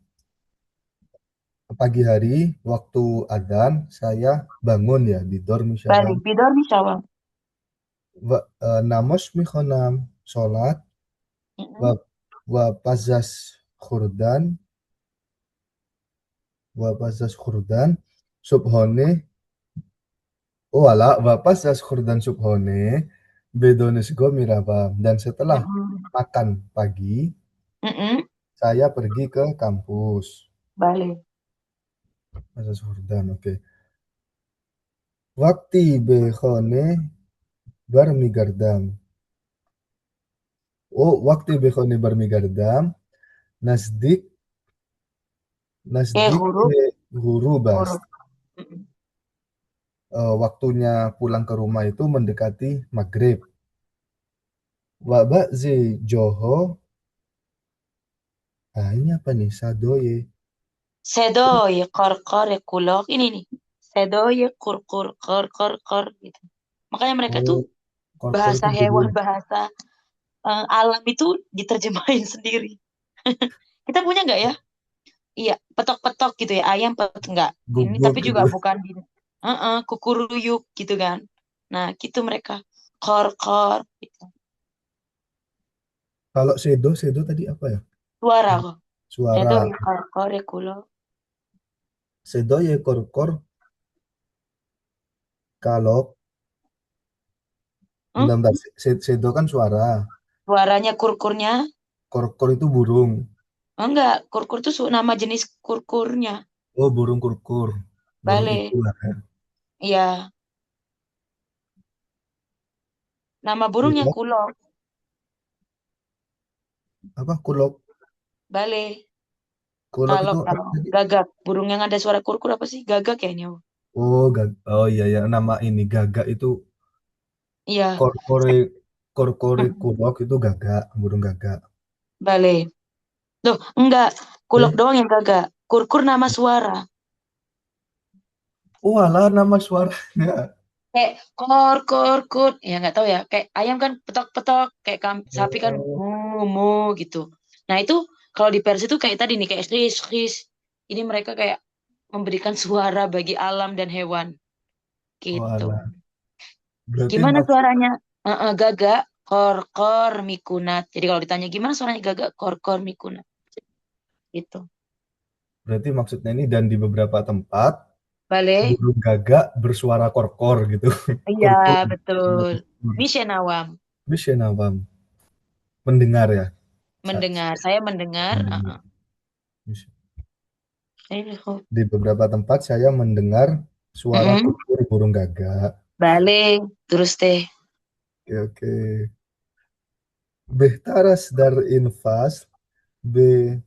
Pagi hari, waktu adzan, saya bangun ya, Bidor, Bale. Mishavam. Bidor di Syawal. Namos Mikhonam, sholat, wa, Mm-mm. wa pazas khurdan, wa pazas khurdan, subhone, oh ala, wa pazas khurdan subhone, bedonis go mirabam. Dan setelah Mm-mm. makan pagi, Mm-mm. saya pergi ke kampus. Bale. Pazas khurdan, oke. Waktu bekhone barmigardam. Oh, waktu bekhone barmigardam, nasdik, nasdik Huruf. guru bas. Huruf. Mm-mm. Waktunya pulang ke rumah itu mendekati maghrib. Wabak zi Joho Nah, ini apa nih? Sadoye. Sedoy, kor kor ya kulok. Ini nih. Sedoy, kur kur kor kor kor gitu. Makanya mereka tuh Oh, kor-kor bahasa itu hewan, burung. bahasa alam itu diterjemahin sendiri. Kita punya nggak ya? Iya, petok-petok gitu ya. Ayam petok nggak. Ini Guguk tapi juga gitu. bukan di kukuruyuk gitu kan. Nah, gitu mereka. Kor kor gitu. Kalau sedo, sedo tadi apa ya? Suara kok. Suara. Sedoy, kor kor ya kulok. Sedoye kor-kor kalau Hmm? bentar, sedo kan suara. Suaranya kurkurnya. Kor-kor itu burung. Enggak, kurkur tuh nama jenis kurkurnya. Oh, burung kurkur. Burung Bale. itulah ya. Iya, nama burungnya Kulok. kulok. Apa kulok? Bale. Kulok Kalau itu apa kalau tadi? gagak, burung yang ada suara kurkur apa sih? Gagak kayaknya. Oh, oh iya ya, nama ini gagak itu Iya. korkore korkore kulok itu gagak, burung gagak. Bale. Loh, enggak. Kulok Eh, doang yang gagak. Kurkur nama suara. oh alah nama suaranya. Kayak kor, kor, kor. Ya nggak tahu ya. Kayak ayam kan petok-petok. Kayak sapi kan Oh, mu, mu gitu. Nah itu kalau di Persia itu kayak tadi nih. Kayak ris, ris. Ini mereka kayak memberikan suara bagi alam dan hewan. oh Gitu. alah. Berarti Gimana maksud suaranya? Gagak, kor, kor, mikunat. Jadi kalau ditanya gimana suaranya gagak, kor, kor, mikunat. Gitu. berarti maksudnya ini dan di beberapa tempat Balik. burung gagak bersuara korkor gitu. Iya, Kurkur. betul. Mishenawam. Bisa nawam mendengar ya. Mendengar. Saya mendengar. Mendengar. Ini kok. Di beberapa tempat saya mendengar suara Mm-mm. kurkur burung gagak. Balik. Terus teh. Oke, oke. Behtaras dar infas be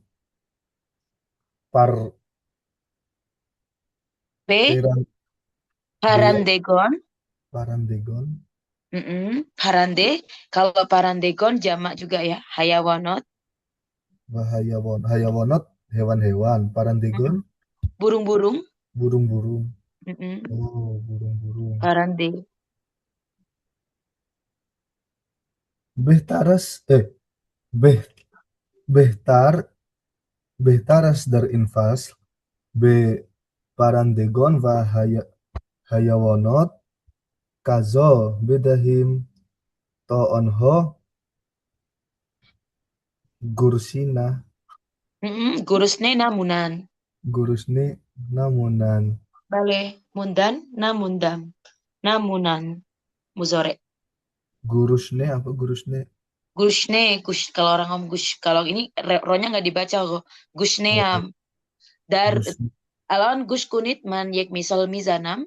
par B. peran be Parandegon. parandegon Mm-mm. Parande. Kalau parandegon jamak juga ya. Hayawanot. hayawanot hewan-hewan parandegon Mm-mm. Burung-burung. burung-burung. Mm-mm. Oh, burung-burung. Parande. Behtaras beh behtar behtaras dar infas be parandegon va hayawanot kazo bedahim to onho gursina Mm-mm. Gurusne namunan. gurusne namunan Bale. Mundan. Namundam. Namunan. Muzore. gurusne apa gurusne. Gushne, gush kalau orang ngomong gush, kalau ini ronya nggak dibaca kok. Gushneam. Oh, Dar gus alon gush kunit man yek misal mizanam.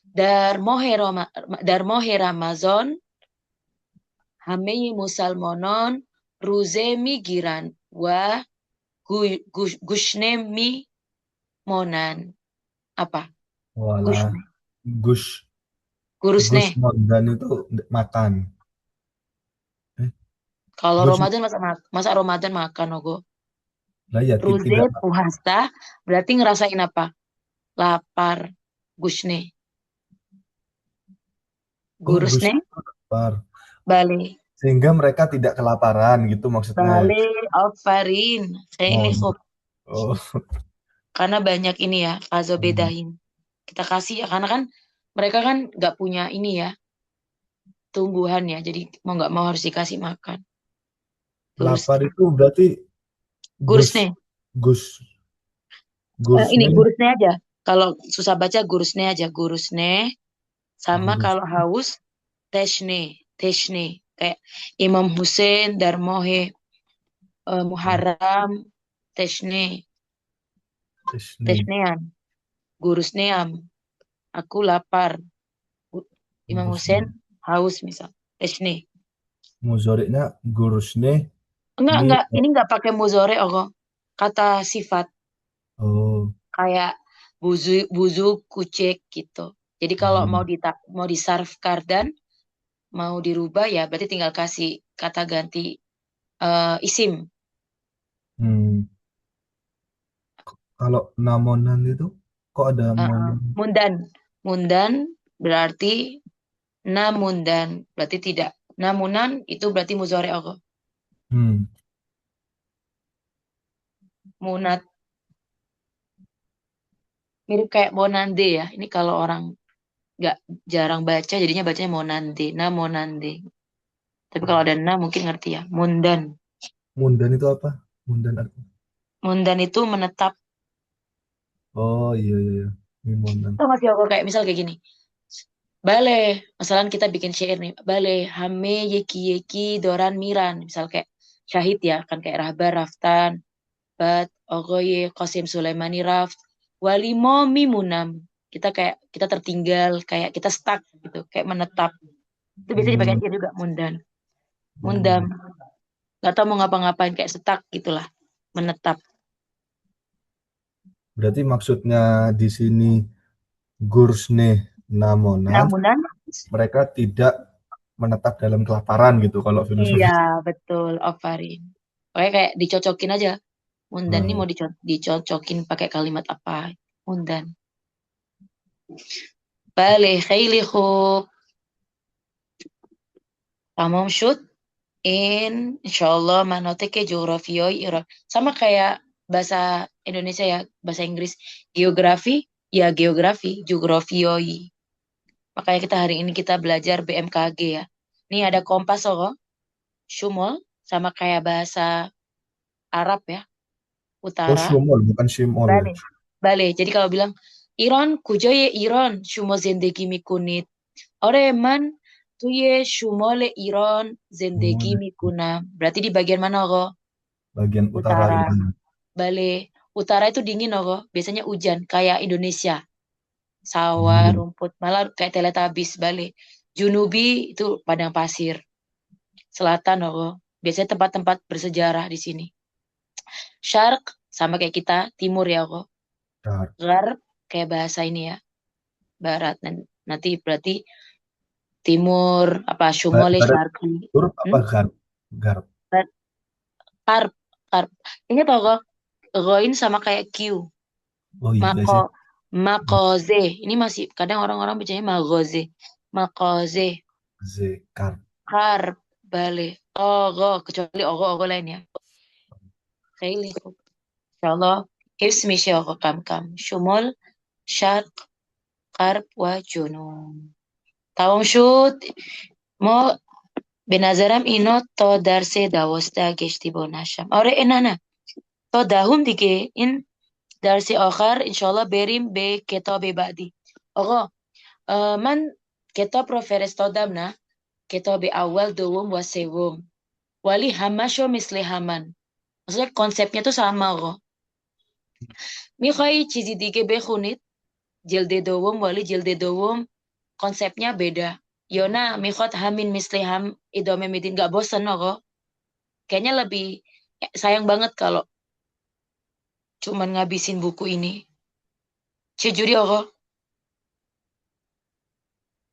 Dar mohe Ramazon hamei musalmonon ruze migiran wa gushne mi monan. Apa? walah Gushne. gus Gurusne. gus mondan itu makan. eh, Kalau gus Ramadan masa Ramadan makan ogo. lah ya Ruze tidak puasa berarti ngerasain apa? Lapar. Gushne. oh gus Gurusne. lapar Bale. sehingga mereka tidak kelaparan gitu maksudnya. Bale. Alfarin. Saya ini Mon kok. oh Karena banyak ini ya, Fazo hmm. bedain. Kita kasih ya, karena kan mereka kan nggak punya ini ya, tumbuhan ya. Jadi mau nggak mau harus dikasih makan. Lapar Gurusnya. itu berarti gus Gurusnya. gus Ini gurusne gurusnya aja. Kalau susah baca gurusnya aja. Gurusnya. Sama gurus kalau haus, teshne. Teshne. Kayak Imam Hussein, Darmohe, oh, Muharram, Teshne. isne Teshnean. Gurusneam. Aku lapar. Imam gurusne Hussein, haus misal. Teshne. muzoriknya gurusne mi Enggak. Ini enggak pakai muzore, oh. Kata sifat oh kayak buzu, buzu, kucek gitu. Jadi kalau hmm. mau disarf kardan, mau dirubah ya berarti tinggal kasih kata ganti isim. Hmm. Kalau namonan itu kok ada monon? Mundan. Mundan berarti namundan. Berarti tidak. Namunan itu berarti muzhari Allah. Hmm. Munat. Mirip kayak monande ya. Ini kalau orang nggak jarang baca jadinya bacanya monande. Namonande. Tapi kalau ada na mungkin ngerti ya. Mundan. Mundan itu apa? Mundan Mundan itu menetap. oh iya iya iya. Mimonan. Tau gak sih aku kayak misal kayak gini. Bale, misalkan kita bikin syair nih. Bale, hame yeki yeki doran miran. Misal kayak syahid ya, kan kayak Rahbar, Raftan, Bat, Ogoye, Qasim Sulaimani, Raft, Walimo Mimunam. Kita kayak kita tertinggal, kayak kita stuck gitu, kayak menetap. Itu biasa dipakai Hmm. syair juga, mundan. Mundam. Oh. Gak tau mau ngapa-ngapain, kayak stuck gitulah. Menetap. Berarti maksudnya di sini gursne namonan, Namunan, mereka tidak menetap dalam kelaparan gitu kalau iya filosofi. betul, Ovarin. Pokoknya kayak dicocokin aja. Mundan ini Nah, mau dicocokin pakai kalimat apa? Mundan. Bale, khayli khub. Tamam shoot in insyaallah manoteke geografiyoi Iran. Sama kayak bahasa Indonesia ya, bahasa Inggris. Geografi, ya geografi, geografiyoi. Makanya kita hari ini kita belajar BMKG ya. Ini ada kompas loh, Shumol, sama kayak bahasa Arab ya, oh utara. Shumol bukan Shimol ya. Bale. Bale. Jadi kalau bilang Iran, kujoye Iran, shumo zendegi mikunit. Ore man tuye shumole Iran Oh, zendegi mikuna. Berarti di bagian mana kok? bagian utara Utara. Iran. Bale. Utara itu dingin kok. Biasanya hujan kayak Indonesia. Sawah, Hmm. rumput, malah kayak Teletubbies. Bale. Junubi itu padang pasir. Selatan kok. Biasanya tempat-tempat bersejarah di sini. Sharq sama kayak kita, timur ya kok. Gar. Gharb kayak bahasa ini ya, barat. Nanti berarti timur apa Shumole Barat Syarqi. Turk apa Hmm? Garb? Garb. Karp, karp. Ini tau gak? Goin sama kayak Q. Oh iya Mako, sih. makoze. Ini masih kadang orang-orang bacanya magoze. Makoze. Z Garb. Karp, bale. Ogo, kecuali ogo-ogo lain ya. Kaili. Insyaallah. Ismi ogo kam-kam. Shumol, Syarq, Karp, wa Junub. Tawang shoot. Mo به نظرم اینا تا درس 12 گشتی با نشم آره نه نه تا دهم دیگه این درس آخر انشالله بریم به کتاب بعدی آقا من کتاب رو فرستادم نه کتاب اول دوم و سوم ولی همه‌شو مثل همن maksudnya konsepnya tuh sama kok میخوای چیزی دیگه بخونید جلد دوم ولی جلد دوم konsepnya beda Yona میخواد همین مثل هم ادامه میدین gak bosen kok kayaknya lebih sayang banget kalau cuman ngabisin buku ini. Sejujurnya kok,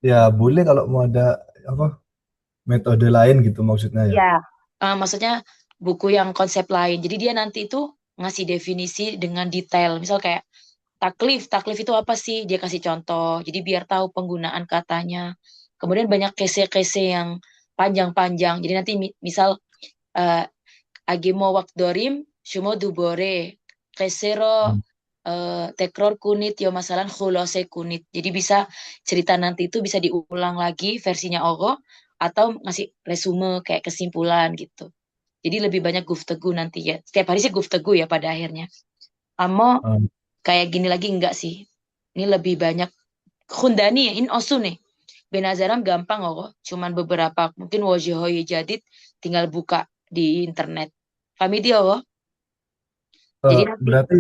Ya boleh kalau mau ada apa metode lain gitu maksudnya ya. ya, maksudnya buku yang konsep lain. Jadi dia nanti itu ngasih definisi dengan detail. Misal kayak taklif, taklif itu apa sih? Dia kasih contoh. Jadi biar tahu penggunaan katanya. Kemudian banyak kese-kese yang panjang-panjang. Jadi nanti misal uh, agemo wakdorim, shumo dubore, kesero Hmm. tekror kunit, yo masalah khulose kunit. Jadi bisa cerita nanti itu bisa diulang lagi versinya Ogo atau ngasih resume kayak kesimpulan gitu. Jadi lebih banyak guftegu nanti ya. Setiap hari sih guftegu ya pada akhirnya. Amo Um, kayak gini lagi enggak sih. Ini lebih banyak Khundani ya, in osu nih. Benazaram gampang kok, cuman beberapa mungkin wajihoyi jadid tinggal buka di internet. Kami dia kok. Jadi nanti berarti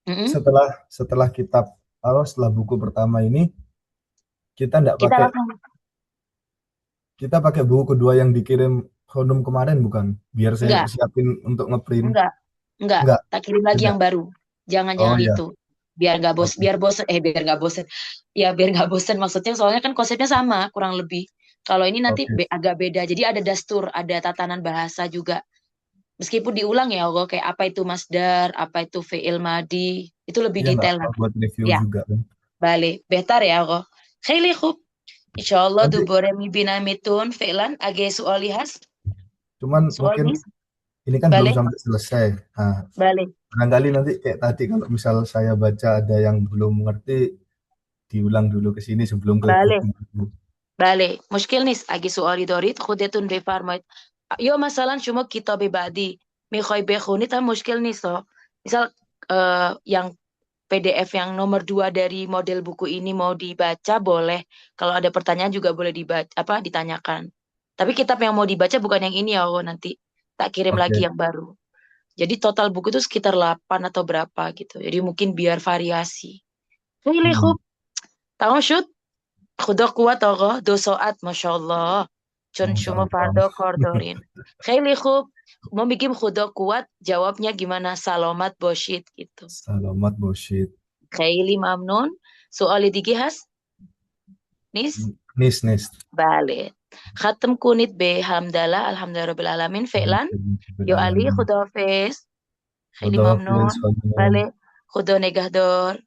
mm-mm, setelah setelah kitab setelah buku pertama ini kita nggak kita pakai langsung kita pakai buku kedua yang dikirim Honum kemarin bukan? Biar saya enggak, siapin untuk ngeprint. enggak, enggak. Enggak, Tak kirim lagi beda. yang baru. Oh Jangan-jangan iya, itu. Biar nggak bos, oke. biar bosen, biar nggak bosen. Ya biar nggak bosen maksudnya soalnya kan konsepnya sama kurang lebih. Kalau ini nanti Oke. agak beda. Jadi ada dastur, ada tatanan bahasa juga. Meskipun diulang ya Allah, kayak apa itu masdar, apa itu fi'il madi, itu lebih Iya nggak detail apa nanti. buat review Ya, juga kan. balik. Behtar ya Allah. Khili khub. Insyaallah Nanti dubore mi binamitun fi'lan age soal lihas. cuman Soal mungkin nis. ini kan belum Balik. sampai selesai. Nah, Balik. barangkali nanti kayak tadi kalau misal saya baca ada yang belum mengerti, diulang dulu ke sini sebelum ke grup Balik. itu. بله مشكل نیست اگه سوالی دارید خودتون بفرمایید یا مثلا شما کتاب بعدی میخوای بخونید هم مشکل نیست ها. Misal yang PDF yang nomor 2 dari model buku ini mau dibaca boleh. Kalau ada pertanyaan juga boleh dibaca apa ditanyakan. Tapi kitab yang mau dibaca bukan yang ini ya, oh, nanti tak kirim lagi Oke. yang baru. Jadi total buku itu sekitar 8 atau berapa gitu. Jadi mungkin biar variasi. Ini Hmm, خوب تمام شد خدا قوت آقا 2 ساعت ماشاءالله چون Masya شما Allah. فردا کار دارین خیلی خوب ما میگیم خدا قوت جوابnya gimana سلامت باشید gitu Selamat Boshid. خیلی ممنون سوال دیگه هست نیست Nis, nis. بله ختم کنید به حمدالله الحمدلله رب العالمین فعلا یا علی Alamin. خداحافظ خیلی Khudafis. ممنون بله خدا نگهدار